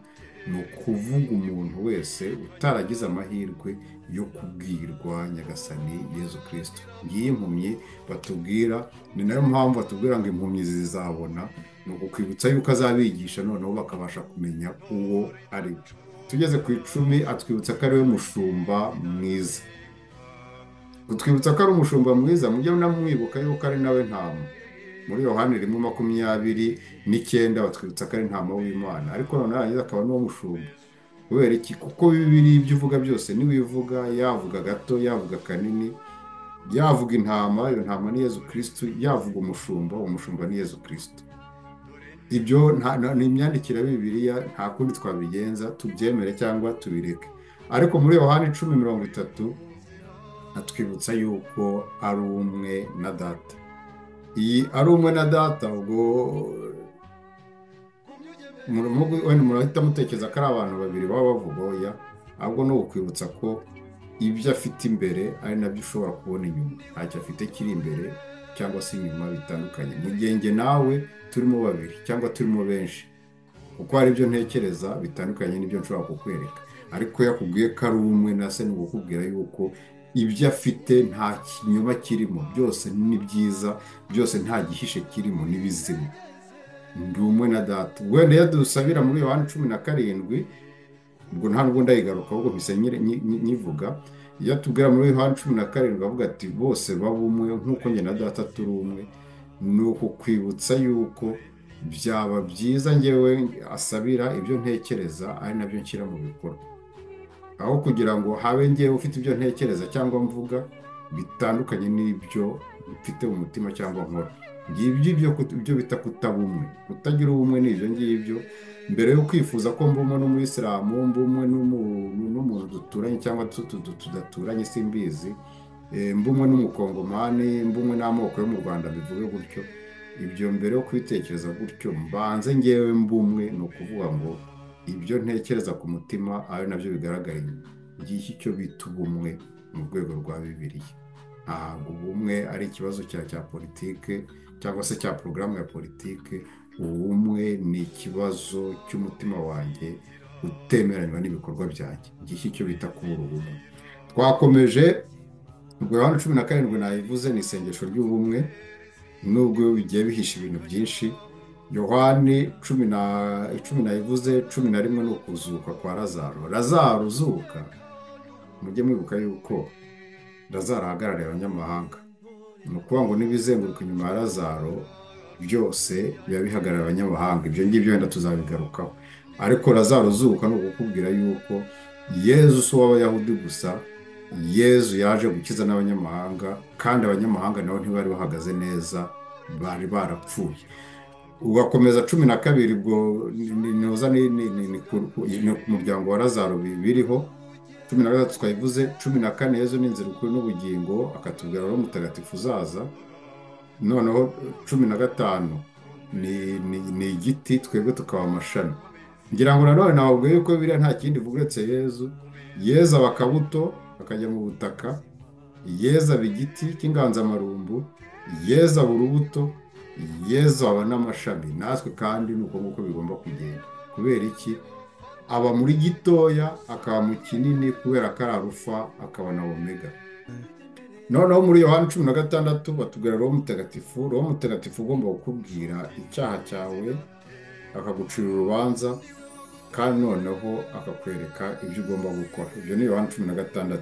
ni ukuvuga umuntu wese utaragize amahirwe yo kubwirwa Nyagasani Yezu Kristo. Ngiyi impumyi batubwira, ni nayo mpamvu batubwira ngo impumyi zizabona. Ni ukukwibutsa yuko azabigisha noneho bakabasha kumenya uwo ari we. Tugeze ku 10 atwibutsa ko ari we mushumba mwiza. Kutwibutsa ko ari umushumba mwiza, mujye munamwibuka yuko ari nawe ntama. Muri Yohani 1:29 batwibutsa ko ari ntama w'Imana, ariko noneho yarangiza akaba n'uwo mushumba. Kubera iki? Kuko Bibiliya ibyo uvuga byose niwe ivuga, yavuga gato, yavuga kanini, yavuga intama, iyo ntama ni Yezu Kristo, yavuga umushumba, umushumba ni Yezu Kristo. Ibyo ni imyandikire ya Bibiliya, nta kundi twabigenza, tubyemere cyangwa tubireke. Ariko muri Yohani 10:30 atwibutsa yuko ari umwe na Data. Iyi ari umwe na Data, ubwo wenda murahita mutekereza ko ari abantu babiri baba bavuga. Oya, ahubwo ni ukwibutsa ko ibyo afite imbere ari nabyo ushobora kubona inyuma. Ntacyo afite kiri imbere cyangwa se inyuma bitandukanye. Mu gihe njye nawe turimo babiri cyangwa turimo benshi, kuko hari ibyo ntekereza bitandukanye n'ibyo nshobora kukwereka. Ariko yakubwiye ko ari umwe na se, ni ukukubwira yuko ibyo afite nta kinyoma kirimo, byose ni byiza, byose nta gihishe kirimo, ni bizima. Ndi umwe na Data. Wenda iyo dusabira muri Yohani 17, ubwo nta nubwo ndayigaruka, ahubwo mpise nyivuga. Iyo tubwira muri Yohani 17 avuga ati bose baba umwe nk'uko njye na Data turi umwe, ni ukukwibutsa yuko byaba byiza njyewe asabira ibyo ntekereza ari nabyo nshyira mu bikorwa, aho kugira ngo habe njyewe ufite ibyo ntekereza cyangwa mvuga bitandukanye n'ibyo mfite mu mutima cyangwa nkora. Ngibyo ibyo bita kutaba umwe. Kutagira ubumwe ni ibyo ngibyo. Mbere yo kwifuza ko mba umwe n'umuyisilamu, mba umwe n'umuntu duturanye cyangwa tudaturanye simbizi, mba umwe n'umukongomani, mba umwe n'amoko yo mu Rwanda, bivuge gutyo. Ibyo mbere yo kwitekereza gutyo, mbanze njyewe mba umwe, ni ukuvuga ngo ibyo ntekereza ku mutima ari nabyo bigaragara inyuma. Ngiki icyo bita ubumwe mu rwego rwa Bibiliya. Ntabwo ubumwe ari ikibazo cya politike cyangwa se cya porogaramu ya politike. Ubumwe ni ikibazo cy'umutima wanjye utemeranywa n'ibikorwa byanjye. Ngiki icyo bita kubura ubumwe. Twakomeje, ubwo Yohani 17 nayivuze, ni isengesho ry'ubumwe, nubwo bigiye bihisha ibintu byinshi. Yohani 10 nayivuze, 11 ni ukuzuka kwa Lazaro. Lazaro uzuka, mujye mwibuka yuko Lazaro ahagarariye abanyamahanga. Ni ukuvuga ngo n'ibizenguruka inyuma ya Lazaro byose biba bihagarariye abanyamahanga. Ibyo ngibyo wenda tuzabigarukaho. Ariko Lazaro uzuka ni ukukubwira yuko Yezu si uw'Abayahudi gusa, Yezu yaje gukiza n'abanyamahanga, kandi abanyamahanga nabo ntibari bahagaze neza, bari barapfuye. Ugakomeza 12, ubwo noza ni ku muryango wa Lazaro biriho. 13 twayivuze. 14 Yezu ni inzira, ukuri n'ubugingo, akatubwira Roho Mutagatifu uzaza. Noneho 15 ni igiti, twebwe tukaba amashami. Ngira ngo nanone nababwiye yuko biriya nta kindi ivuga uretse Yezu. Yezu aba akabuto akajya mu butaka, Yezu aba igiti cy'inganzamarumbu, Yezu aba urubuto, Yezu aba n'amashami. Natwe kandi ni uko nguko bigomba kugenda. Kubera iki? Aba muri gitoya akaba mu kinini, kubera ko ari Arufa akaba na Omega. Noneho muri Yohani 16 batubwira Roho Mutagatifu. Roho Mutagatifu ugomba kukubwira icyaha cyawe, akagucira urubanza, kandi noneho akakwereka ibyo ugomba gukora. Ibyo ni Yohani 16.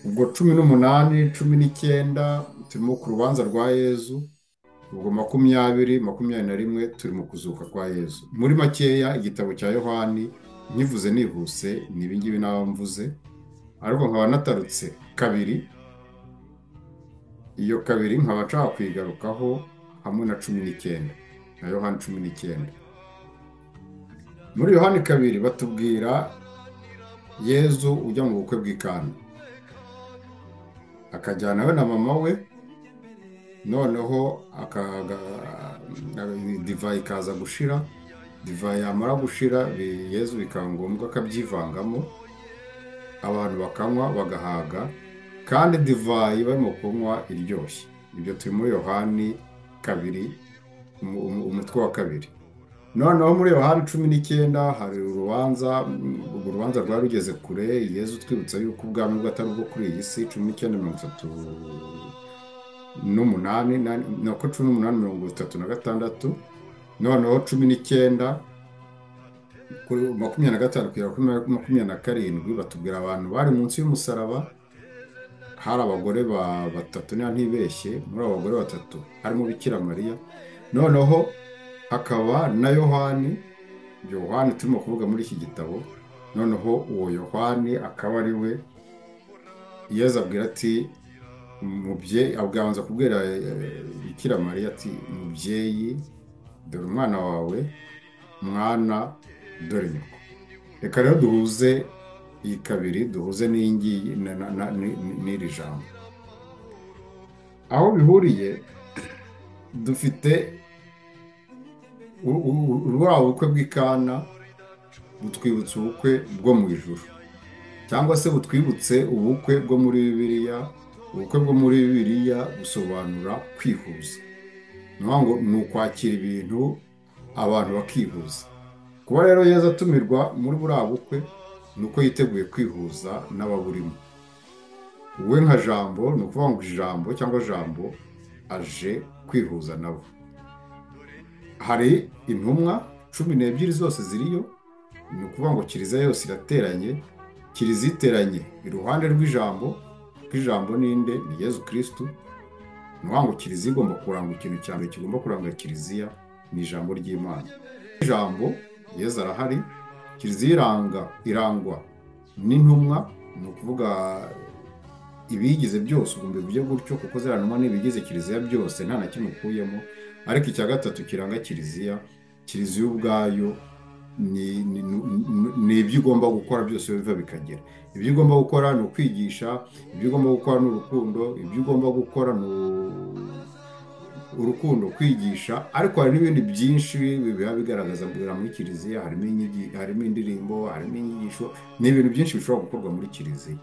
Ubwo 18, 19 turimo ku rubanza rwa Yezu. Ubwo 20, 21 turi mu kuzuka kwa Yezu. Muri makeya, igitabo cya Yohani nkivuze nihuse ni ibingibi naba mvuze, ariko nkaba natarutse kabiri. Iyo kabiri nkaba nshaka kwigarukaho hamwe na 19, na Yohani 19. muri yohani kabiri batubwira yezu ujya mu bukwe bw'ikana akajyana we na mama we, noneho divayi ikaza gushira, divayi yamara gushira yezu bikaba ngombwa akabyivangamo, abantu bakanywa bagahaga, kandi divayi barimo kunywa iryoshye. Ibyo turi muri yohani kabiri, umutwe wa kabiri. Noneho muri yohani 19 hari urubanza, urwo rubanza rwari rugeze kure, yezu twibutsa yuko ubwami bwe atari ubwo kuri iyi si. 19:38 nuko 18:36. Noneho 19 kuri 25 kugera kuri 27 batubwira abantu bari munsi y'umusaraba. Hari abagore batatu niba ntibeshye, muri abo bagore batatu harimo Bikira Mariya. Noneho hakaba na Yohani turimo kuvuga muri iki gitabo. Noneho uwo Yohani akaba ari we Yezu abwira ati, umubyeyi abwanza kubwira Bikira Mariya ati, mubyeyi dore umwana wawe, mwana dore nyoko. Reka rero duhuze iyi kabiri, duhuze n'ingiyi n'iri jambo. Aho bihuriye, dufite urwa bukwe bw'ikana butwibutsa ubukwe bwo mu ijuru, cyangwa se butwibutse ubukwe bwo muri Bibiliya. Ubukwe bwo muri Bibiliya busobanura kwihuza, ni ukwakira ibintu abantu bakihuza. Kuba rero Yezu atumirwa muri buriya bukwe ni uko yiteguye kwihuza n'ababurimo. We nka jambo, ni ukuvuga ngo ijambo cyangwa jambo aje kwihuza nabo. Hari intumwa 12 zose ziriyo, ni ukuvuga ngo kiliziya yose irateranye. Kiliziya iteranye iruhande rw'ijambo, ijambo ninde? Ni Yezu Kristu. Ni ukuvuga ngo kiliziya igomba kuranga ikintu cya mbere kigomba kuranga kiliziya ni ijambo ry'Imana. Ijambo Yezu arahari. Kiliziya irangwa n'intumwa, ni ukuvuga ibigize byose, ugomba bivuge gutyo, kuko ziriya ntumwa n'ibigize kiliziya byose nta na kimwe ukuyemo. Ariko icya gatatu kiranga kiliziya ubwayo ni ibyo ugomba gukora byose biva bikagera. Ibyo ugomba gukora ni ukwigisha, ibyo ugomba gukora ni urukundo, ibyo ugomba gukora ni urukundo, kwigisha. Ariko hari n'ibindi byinshi biba bigaragaza muri kiliziya. Harimo indirimbo, harimo inyigisho, ni ibintu byinshi bishobora gukorwa muri kiliziya.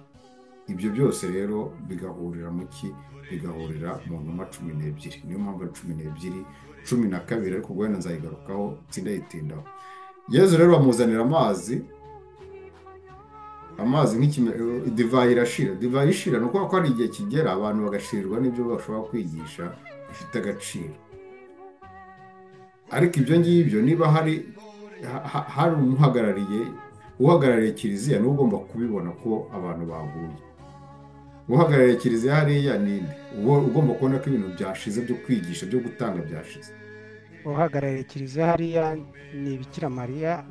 Ibyo byose rero bigahurira mu ki? Bigahurira mu ntumwa 12. Niyo mpamvu ari 12, 12 ariko ubwo wenda nzayigarukaho sindayitindaho. Yezu rero bamuzanira amazi divayi irashira. Divayi ishira ni ukuvuga ko hari igihe kigera abantu bagashirirwa n'ibyo bashobora kwigisha bifite agaciro. Ariko ibyo ngibyo niba hari uhagarariye kiliziya, niwe ugomba kubibona ko abantu baguye. Uhagarariye kiliziya hariya ninde? Ugomba kubona ko ibintu byashize byo kwigisha, byo gutanga byashize. uhagarariye kiliziya hariya ni Bikira Mariya,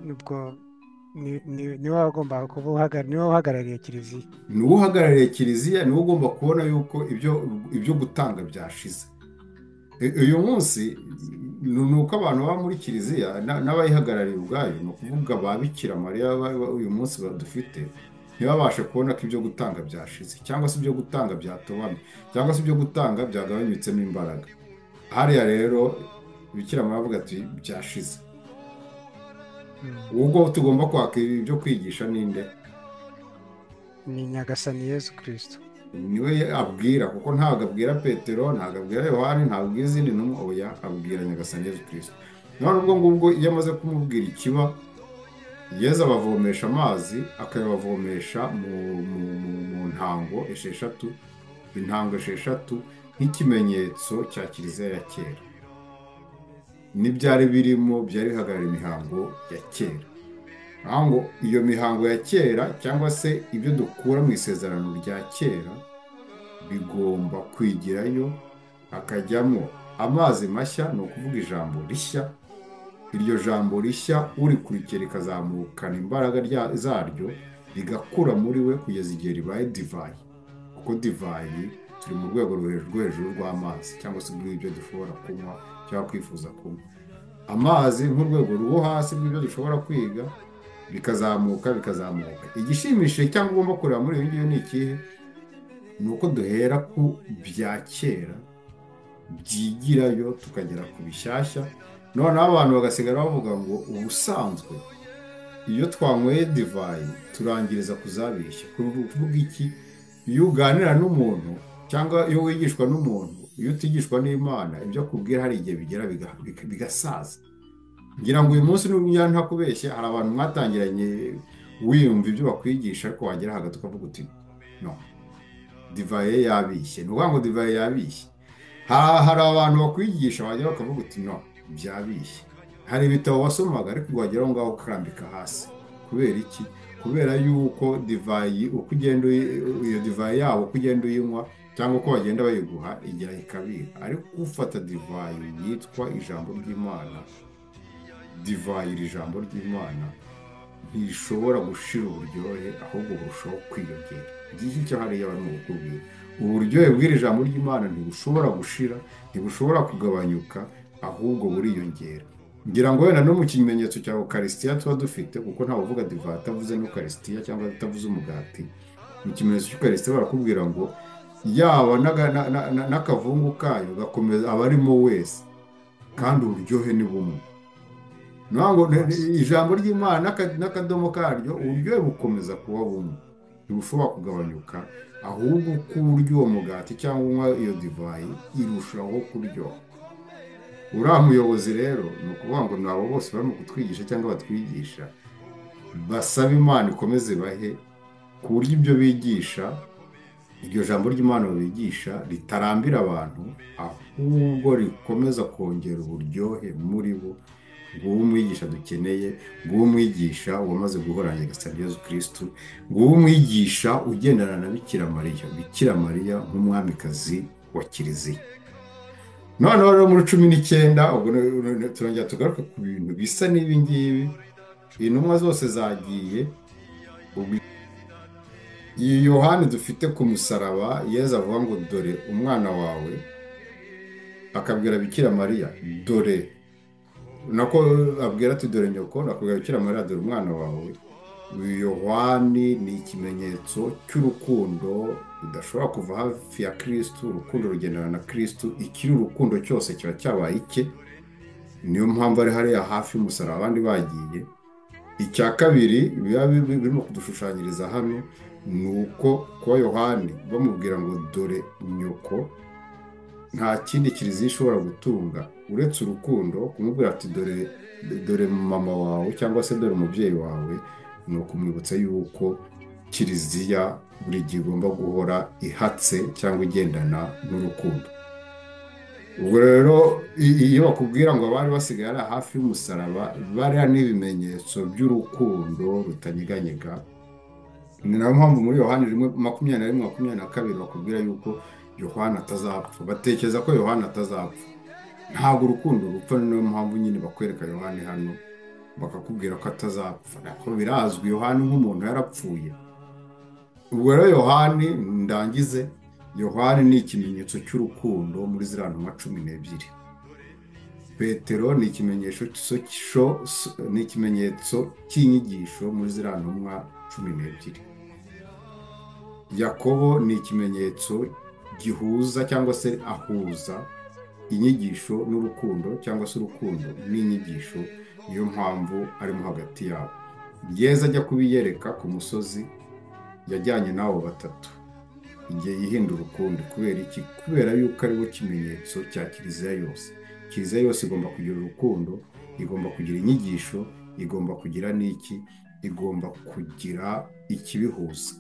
niwe wagombaga kuba niwe uhagarariye kiliziya. Niwe uhagarariye kiliziya, niwe ugomba kubona yuko ibyo gutanga byashize. Uyu munsi ni uko abantu baba muri kiliziya n'abayihagarariye ubwayo, ni ukuvuga ba Bikira Mariya uyu munsi badufite, ntibabashe kubona ko ibyo gutanga byashize, cyangwa se ibyo gutanga byatobamye, cyangwa se ibyo gutanga byagabanyutsemo imbaraga. Hariya rero Bikira Mariya avuga ati byashize. Ubwo tugomba kwaka ibyo kwigisha ninde? Ni Nyagasani Yezu Kristo. Niwe abwira, kuko ntabwo abwira Petero, ntabwo abwira Yohani, ntabwo abwira izindi ntumwa, oya, abwira Nyagasani Yezu Kristo. None ubwo ngubwo iyo amaze kumubwira ikiba, Yezu abavomesha amazi, akayabavomesha mu ntango esheshatu, intango esheshatu, nk'ikimenyetso cya kiliziya ya kera. N'ibyari birimo byari bihagarariye imihango ya kera. Ngo iyo mihango ya kera, cyangwa se ibyo dukura mu isezerano rya kera, bigomba kwigirayo, hakajyamo amazi mashya, ni ukuvuga ijambo rishya. Iryo jambo rishya urikurikiye rikazamukana imbaraga zaryo, rigakura muri we kugeza igihe ribaye divayi. Kuko divayi turi mu rwego rwo hejuru rw'amazi, cyangwa se rw'ibyo dushobora kunywa cyangwa kwifuza kunywa. amazi nk'urwego rwo hasi rw'ibyo dushobora kwiga, bikazamuka bikazamuka. igishimishije cyangwa ugomba kureba muri iyo ngiyo ni ikihe? Ni uko duhera ku bya kera byigirayo tukagera ku bishyashya, noneho abantu bagasigara bavuga ngo ubusanzwe iyo twanyweye divayi turangiriza kuzabeshya. Kuvuga iki? Iyo uganira n'umuntu cyangwa iyo wigishwa n'umuntu, iyo utigishwa n'Imana, ibyo akubwira hari igihe bigera bigasaza. Ngira ngo uyu munsi n'ubu ntakubeshye, hari abantu mwatangiranye wiyumva ibyo bakwigisha, ariko wagera hagati ukavuga uti no, divayi ye yabishye. Ni ukuvuga ngo divayi yabishye. Hari abantu bakwigisha wagera bakavuga uti no, byabishye. Hari ibitabo wasomaga ariko wagera aho ngaho ukarambika hasi. Kubera iki? Kubera yuko divayi uko ugenda iyo divayi yabo uko ugenda uyinywa cyangwa uko bagenda bayiguha igira ikabira. Ariko ufata divayi yitwa ijambo ry'Imana, divayi iri jambo ry'Imana ntishobora gushira uburyohe, ahubwo burushaho kwiyongera. Igihe cyo hariya barimo kukubwira uburyohe bw'iri jambo ry'Imana ntibushobora gushira, ntibushobora kugabanyuka, ahubwo buriyongera. Ngira ngo wenda no mu kimenyetso cya Ukarisitiya tuba dufite, kuko ntawe uvuga divayi atavuze n'Ukarisitiya cyangwa atavuze umugati. Mu kimenyetso cy'Ukarisitiya barakubwira ngo yaba n'akavungu kayo gakomeza abarimo wese, kandi uburyohe ni bumwe. Ijambo ry'Imana n'akadomo karyo, uburyohe bukomeza kuba bumwe, ntibushobora kugabanyuka, ahubwo uko urya uwo mugati cyangwa unywa iyo divayi irushaho kuryoha. Uriya muyobozi rero ni ukuvuga ngo ni abo bose barimo kutwigisha cyangwa batwigisha, basaba Imana ikomeze bahe ku buryo ibyo bigisha, iryo jambo ry'Imana bigisha ritarambira abantu, ahubwo rikomeza kongera uburyohe muri bo. Nguwo umwigisha dukeneye, nguwo umwigisha wamaze guhorana Nyagasani Yezu Kristu, nguwo umwigisha ugendana na Bikira Mariya, Bikira Mariya nk'umwamikazi wa Kiliziya. Noneho rero muri 19 ubwo turongera tugaruka ku bintu bisa n'ibi ngibi. Intumwa zose zagiye. Iyi Yohani dufite ku musaraba, Yezu avuga ngo dore umwana wawe, akabwira Bikira Mariya dore, nako abwira ati dore nyoko, nakubwira Bikira Mariya dore umwana wawe. Yohani ni ikimenyetso cy'urukundo rudashobora kuva hafi ya Kristu. Urukundo rugendana na Kristu, ikiri urukundo cyose kiba cyabaye icye. Niyo mpamvu ari hariya hafi y'umusaraba abandi bagiye. Icya kabiri birimo kudushushanyiriza hano ni uko kwa Yohani bamubwira ngo dore nyoko, nta kindi Kiliziya ishobora gutunga uretse urukundo. Kumubwira ati dore mama wawe cyangwa se dore umubyeyi wawe, ni ukumwibutsa yuko Kiliziya buri gihe igomba guhora ihatse cyangwa igendana n'urukundo. Ubwo rero iyo bakubwira ngo abari basigaye ari hafi y'umusaraba, bariya n'ibimenyetso by'urukundo rutanyeganyega. Ni nayo mpamvu muri Yohani 21:22 bakubwira yuko Yohana atazapfa. Batekereza ko Yohana atazapfa. Ntabwo urukundo rupfa, niyo mpamvu nyine bakwereka Yohani hano bakakubwira ko atazapfa. Nako birazwi Yohani nk'umuntu yarapfuye. Ubwo rero Yohani, ndangize, Yohani ni ikimenyetso cy'urukundo muri ziriya ntumwa 12. Petero ni ikimenyetso cy'inyigisho muri ziriya ntumwa 12. Yakobo ni ikimenyetso gihuza cyangwa se ahuza inyigisho n'urukundo, cyangwa se urukundo n'inyigisho. Niyo mpamvu arimo hagati yabo. Yezu ajya kubiyereka ku musozi, yajyanye n'abo batatu igihe yihindura ukundi. Kubera iki? Kubera yuko aribo kimenyetso cya Kiliziya yose. Kiliziya yose igomba kugira urukundo, igomba kugira inyigisho, igomba kugira n'iki, igomba kugira ikibihuza.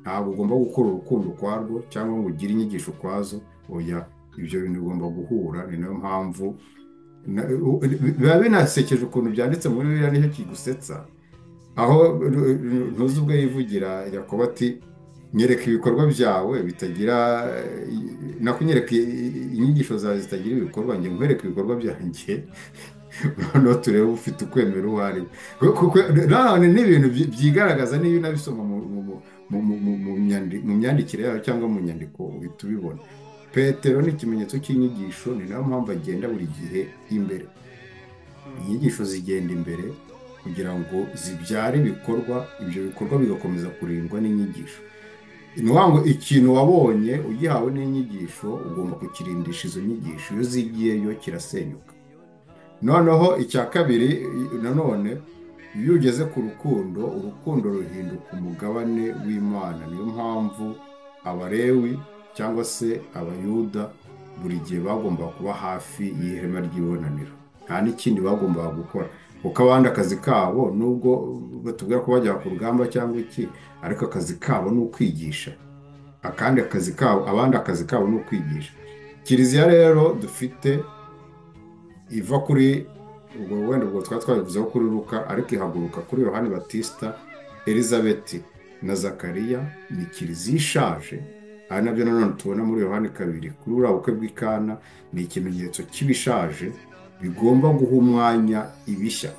Ntabwo ugomba gukora urukundo ukwarwo cyangwa ngo ugire inyigisho ukwazo. Oya, ibyo bintu bigomba guhura. Ni nayo mpamvu biba binasekeje ukuntu byanditse muri Bibiliya, nicyo kigusetsa. Aho ntuzi ubwo yivugira Yakobo ati nyereka ibikorwa byawe bitagira, nakunyereka inyigisho zawe zitagira ibikorwa, njye nkwereka ibikorwa byanjye, noneho turebe ufite ukwemera uwo ari we. Kuko ni ibintu byigaragaza, niyo unabisoma mu myandikire yayo cyangwa mu nyandiko uhita ubibona. Petero ni ikimenyetso cy'inyigisho, ni nayo mpamvu agenda buri gihe imbere. inyigisho zigenda imbere kugira ngo zibyare ibikorwa, ibyo bikorwa bigakomeza kurindwa n'inyigisho. Ni ukuvuga ngo ikintu wabonye ugihawe n'inyigisho ugomba kukirindisha izo nyigisho, iyo zigiyeyo kirasenyuka. Noneho icya kabiri nanone, iyo ugeze ku rukundo, urukundo ruhinduka umugabane w'Imana. Niyo mpamvu Abalewi cyangwa se Abayuda buri gihe bagomba kuba hafi y'ihema ry'ibonaniro, nta n'ikindi bagombaga gukora, kuko abandi akazi kabo nubwo batubwira ko bajya ku rugamba cyangwa iki, ariko akazi kabo ni ukwigisha, abandi akazi kabo ni ukwigisha. Kiliziya rero dufite iva kuri ubwo, wenda ubwo twabivuzeho kuri Luka, ariko ihaguruka kuri Yohani Batista, Elizabeti na Zakariya. ni kiliziya ishaje, ari nabyo nanone tubona muri Yohani 2 kuri uriya bukwe bw'i Kana. Ni ikimenyetso cy'ibishaje bigomba guha umwanya ibishya,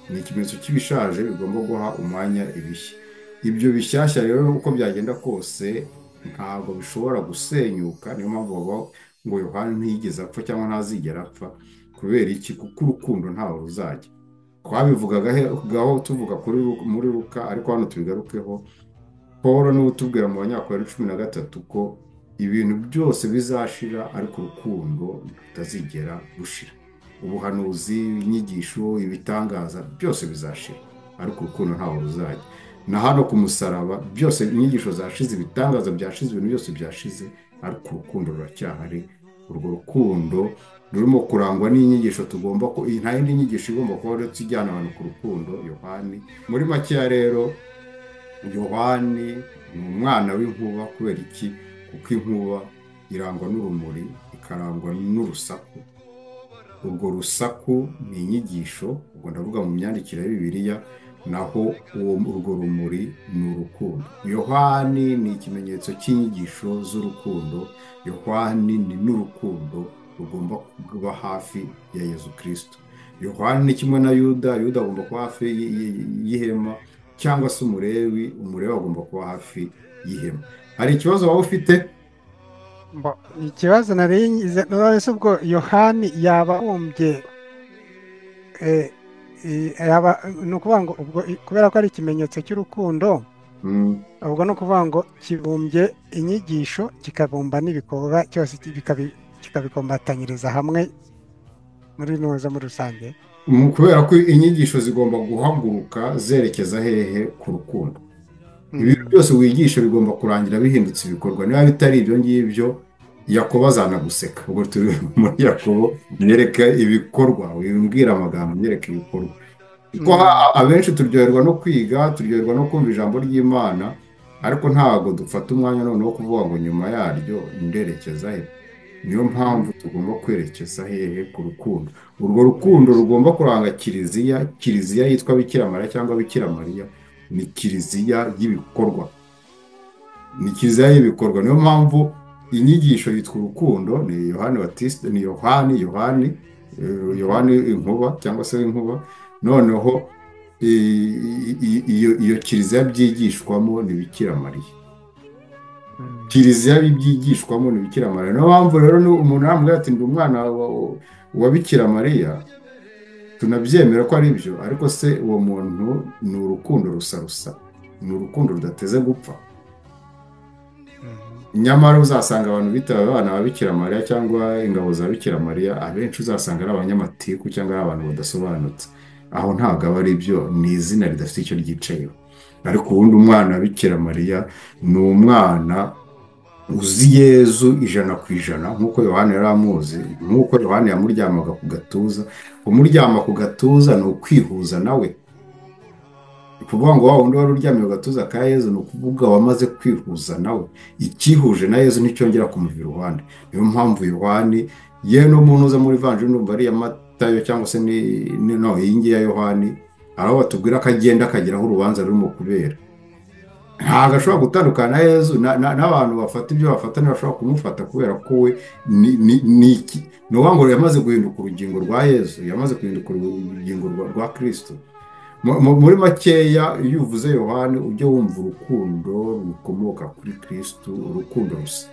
ni ikimenyetso cy'ibishaje bigomba guha umwanya ibishya. Ibyo bishyashya rero uko byagenda kose ntabwo bishobora gusenyuka. Niyo mpamvu bavuga ngo Yohani ntiyigeze apfa cyangwa ntazigera apfa. Kubera iki? Kuko urukundo ntaho ruzajya. Twabivugagaho tuvuga muri Luka, ariko hano tubigarukeho. Paul niwe utubwira mu Banyakorintho 13 ko ibintu byose bizashira ariko urukundo rutazigera rushira. Ubuhanuzi, inyigisho, ibitangaza byose bizashira ariko urukundo ntaho ruzajya. Na hano ku musaraba byose, inyigisho zashize, ibitangaza byashize, ibintu byose byashize, ariko urukundo ruracyahari. Urwo rukundo rurimo kurangwa n'inyigisho tugomba ko, nta yindi nyigisho igomba kuba uretse ijyana abantu ku rukundo. Yohani muri makeya rero, Yohani ni umwana w'inkuba. Kubera iki? Kuko inkuba irangwa n'urumuri, ikarangwa n'urusaku. Urwo rusaku ni inyigisho, ubwo ndavuga mu myandikire ya Bibiliya, naho urwo rumuri ni urukundo. Yohani ni ikimenyetso cy'inyigisho z'urukundo. Yohani ni n'urukundo rugomba kuba hafi ya Yezu Kristo. Yohani ni kimwe na Yuda. Yuda agomba kuba hafi y'ihema, cyangwa se Umulewi agomba kuba hafi y'ihema. Hari ikibazo waba ufite? Ikibazo narize none ubwo Yohani yaba abumbye, ni ukuvuga ngo ubwo kubera ko ari ikimenyetso cy'urukundo, ubwo ni ukuvuga ngo kibumbye inyigisho kikabumba n'ibikorwa, cyose kikabikombatanyiriza hamwe muri rusange. Kubera ko inyigisho zigomba guhaguruka zerekeza hehe? Ku rukundo. Ibintu byose wigisha bigomba kurangira bihindutse ibikorwa. Niba bitari ibyo ngibyo, Yakobo azanaguseka. Ubwo turi muri Yakobo, nyereka ibikorwa, wimbwira amagambo, nyereka ibikorwa. Kuko abenshi turyoherwa no kwiga, turyoherwa no kumva ijambo ry'Imana, ariko ntabwo dufata umwanya noneho wo kuvuga ngo nyuma yaryo nderekeza he. Niyo mpamvu tugomba kwerekeza hehe? Ku rukundo. Urwo rukundo rugomba kuranga kiliziya. Kiliziya yitwa Bikira Mariya cyangwa Bikira Mariya ni kiliziya y'ibikorwa, ni kiliziya y'ibikorwa. Niyo mpamvu inyigisho yitwa urukundo. Ni Yohani Batista, ni Yohani inkuba cyangwa se inkuba. Noneho iyo kiliziya byigishwamo ni Bikira Mariya. Kiliziya byigishwamo ni Bikira Mariya. Niyo mpamvu rero umuntu arambwira ati ndi umwana wa Bikira Mariya, tunabyemera ko ari byo, ariko se uwo muntu ni urukundo rusa, ni urukundo rudateze gupfa. Nyamara uzasanga abantu bitaba abana ba Bikira Mariya cyangwa ingabo za Bikira Mariya, abenshi uzasanga ari abanyamatiku cyangwa ari abantu badasobanutse. Aho ntabwo aba ari byo, ni izina ridafite icyo ryicayeho. Ariko ubundi umwana wa Bikira Mariya ni umwana uzi Yezu 100%, nk'uko Yohani yari amuzi, nk'uko Yohani yamuryamaga ku gatuza. Umuryama ku gatuza ni ukwihuza nawe. Ni ukuvuga ngo wa wundi wari uryamye ku gatuza ka Yezu, ni ukuvuga wamaze kwihuza nawe. Ikihuje na Yezu nticyongera kumuva iruhande. Niyo mpamvu Yohani, yewe n'umuntu uza muri Evanjiri ndumva ari iya Matayo cyangwa se iyi ngiyi ya Yohani, aho batubwira ko agenda akageraho urubanza rurimo kubera. Ntabwo ashobora gutandukana na Yezu. N'abantu bafata ibyo bafata ntibashobora kumufata, kubera ko we ni iki? Ni ukuvuga ngo yamaze guhinduka urugingo rwa Yezu, yamaze guhinduka urugingo rwa Kristo. Muri makeya, iyo uvuze Yohani ujye wumva urukundo rukomoka kuri Kristo, urukundo rusa.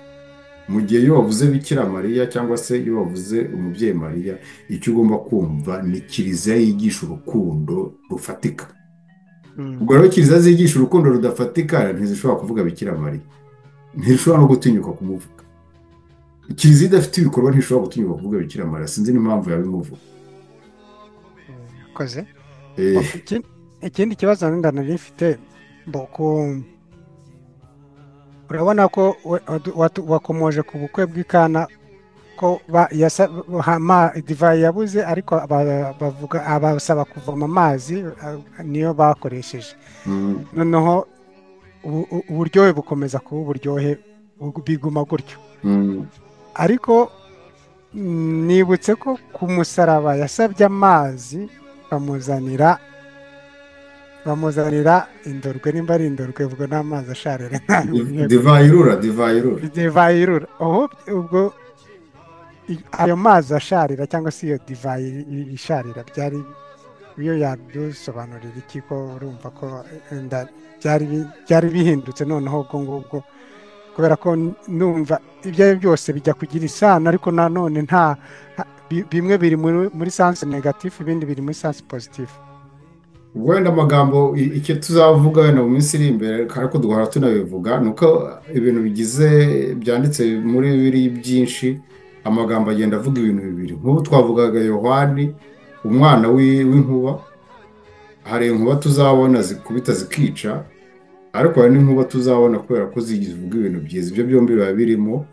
mu gihe iyo wavuze Bikira Mariya cyangwa se iyo wavuze umubyeyi Mariya, icyo ugomba kumva ni kiliziya yigisha urukundo rufatika. mm, ubwo rero kiliziya zigisha urukundo rudafatika ntizishobora kuvuga Bikira Mariya, ntishobora no gutinyuka kumuvuga. Kiliziya idafite ibikorwa ntishobora gutinyuka kuvuga Bikira Mariya, sinzi n'impamvu yabimuvuga. yakoze. Eh, Ikindi kibazo nari mfite, urabona ko wakomoje ku bukwe bw'ikana ko divayi yabuze, ariko bavuga abasaba kuvoma amazi niyo bakoresheje. mm, noneho uburyohe bukomeza kuba uburyohe, biguma gutyo. mm. ariko nibutse ko ku musaraba yasabye amazi, bamuzanira indorwe, nimba ari indorwe ubwo n'amazi asharira Divayi irura, divayi irura. divayi irura. Ubwo ayo mazi asharira cyangwa se iyo divayi isharira iyo yadusobanurira iki? Ko urumva ko byari bihindutse noneho ubwo ngubwo, kubera ko numva ibyo ari byo byose bijya kugira isano, ariko nanone bimwe biri muri sansi negatifu, ibindi biri muri sansi pozitifu. Wenda amagambo icyo tuzavuga wenda mu minsi iri imbere, ariko duhora tunabivuga, ni uko ibintu byanditse muri bibiri byinshi, amagambo agenda avuga ibintu bibiri. Nk'ubu twavugaga Yohani, umwana w'inkuba. Hari inkuba tuzabona zikubita zikica, ariko hari n'inkuba tuzabona kubera ko zivuga ibintu byiza. Ibyo byombi biba birimo.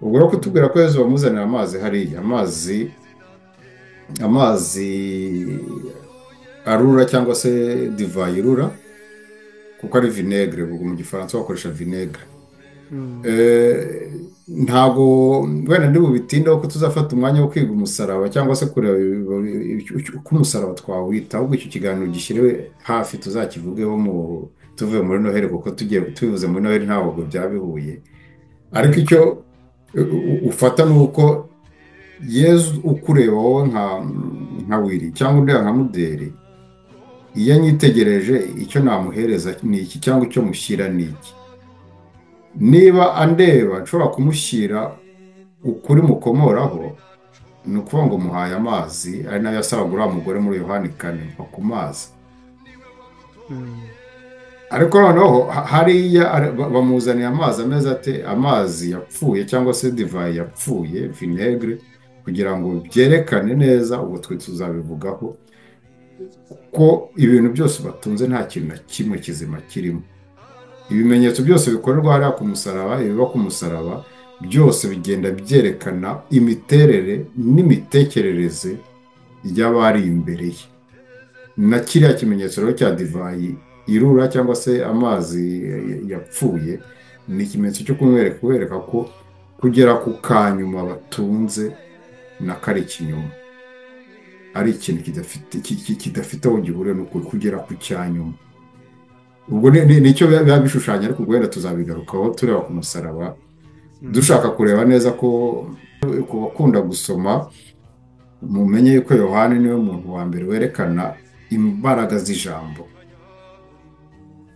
Ubwo rero kutubwira ko Yezu bamuzanira amazi hariya, amazi arura cyangwa se divayi irura, kuko ari vinegere, ubwo mu gifaransa bakoresha vinegere. Ntago wenda ndi bubitindeho ko tuzafata umwanya wo kwiga umusaraba cyangwa se kureba uko umusaraba twawita, ahubwo icyo kiganiro gishyiriwe hafi tuzakivugeho tuvuye muri Noheli, kuko tubivuze muri Noheli ntabwo byaba bihuye. ariko icyo ufata ni uko Yezu ukureba wowe nka Wili cyangwa undi nka Muderi, iyo anyitegereje icyo namuhereza ni iki, cyangwa icyo mushyira ni iki. Niba andeba nshobora kumushyira ukuri mukomoraho, ni ukuvuga ngo muhaye amazi, ari nayo yasabaga uriya mugore muri Yohani 4, mpa ku mazi. ariko noneho hariya bamuzaniye amazi ameze ate? Amazi yapfuye cyangwa se divayi yapfuye, vinegere, kugira ngo byerekane neza, ubwo twe tuzabivugaho, ko ibintu byose batunze nta kintu na kimwe kizima kirimo. Ibimenyetso byose bikorerwa hariya ku musaraba, ibiba ku musaraba, byose bigenda byerekana imiterere n'imitekerereze y'abari imbere ye. Na kiriya kimenyetso rero cya divayi irura cyangwa se amazi yapfuye, ni ikimenyetso cyo kubereka ko kugera ku kanyuma batunze na kari ikinyoma, ari ikintu kidafite aho gihuriye n'ukuri, kugera ku cyanyuma. Ubwo nicyo biba bishushanya, ariko wenda tuzabigarukaho tureba ku musaraba, dushaka kureba neza ko ku bakunda gusoma mumenye yuko Yohani niwe muntu wa mbere werekana imbaraga z'ijambo.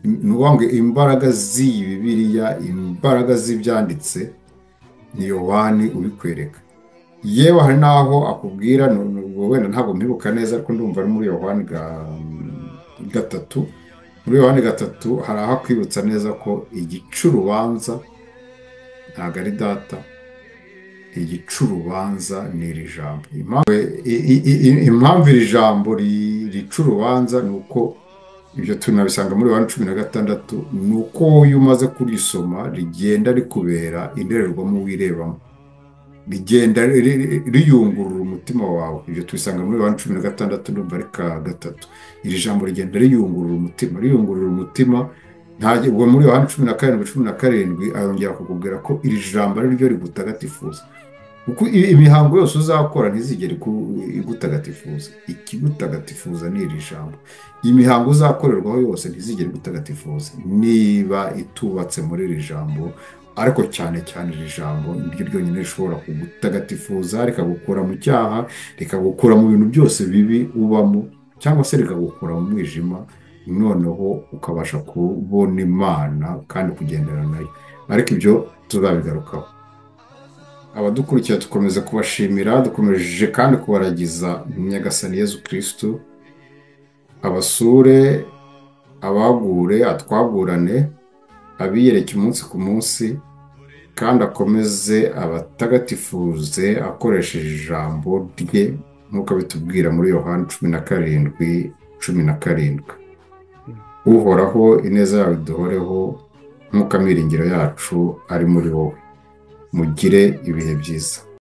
Ni ukuvuga ngo imbaraga z'iyi Bibiliya, imbaraga z'ibyanditse, ni Yohani ubikwereka. Yewe hari n'aho akubwira, wenda ntabwo mpibuka neza, ariko ndumva ari muri Yohani 3. Muri Yohani 3 hari aho akwibutsa neza ko igica urubanza ntabwo ari data, igica urubanza ni iri jambo. Impamvu iri jambo rica urubanza ni uko, ibyo tunabisanga muri Yohani 16, ni uko iyo umaze kurisoma rigenda rikubera indorerwamo wirebamo, rigenda riyungurura umutima wawe. Ibyo tubisanga muri Yohani 16, ndumva ari 3. Iri jambo rigenda riyungurura umutima. Ubwo muri Yohani 17 arongera kukubwira ko iri jambo ari ryo rigutagatifuza, kuko imihango yose uzakora ntizigere igutagatifuza. Ikigutagatifuza ni iri jambo. Imihango uzakorerwaho yose ntizigere igutagatifuza niba itubatse muri iri jambo, ariko cyane cyane iri jambo niryo ryonyine rishobora kugutagatifuza, rikagukura mu cyaha, rikagukura mu bintu byose bibi ubamo, cyangwa se rikagukura mu mwijima, noneho ukabasha kubona Imana kandi kugendana nayo. Ariko ibyo tuzabigarukaho. abadukurikira dukomeza kubashimira, dukomeje kandi kubaragiza Nyagasani Yezu Kristu, abasure, abagure, atwagurane, abiyereke umunsi ku munsi, kandi akomeze abatagatifuze akoresheje ijambo rye nk'uko bitubwira muri Yohana 17:17. Uhoraho, ineza yawe iduhoreho nk'uko amiringiro yacu ari muri wowe. Mugire ibihe byiza.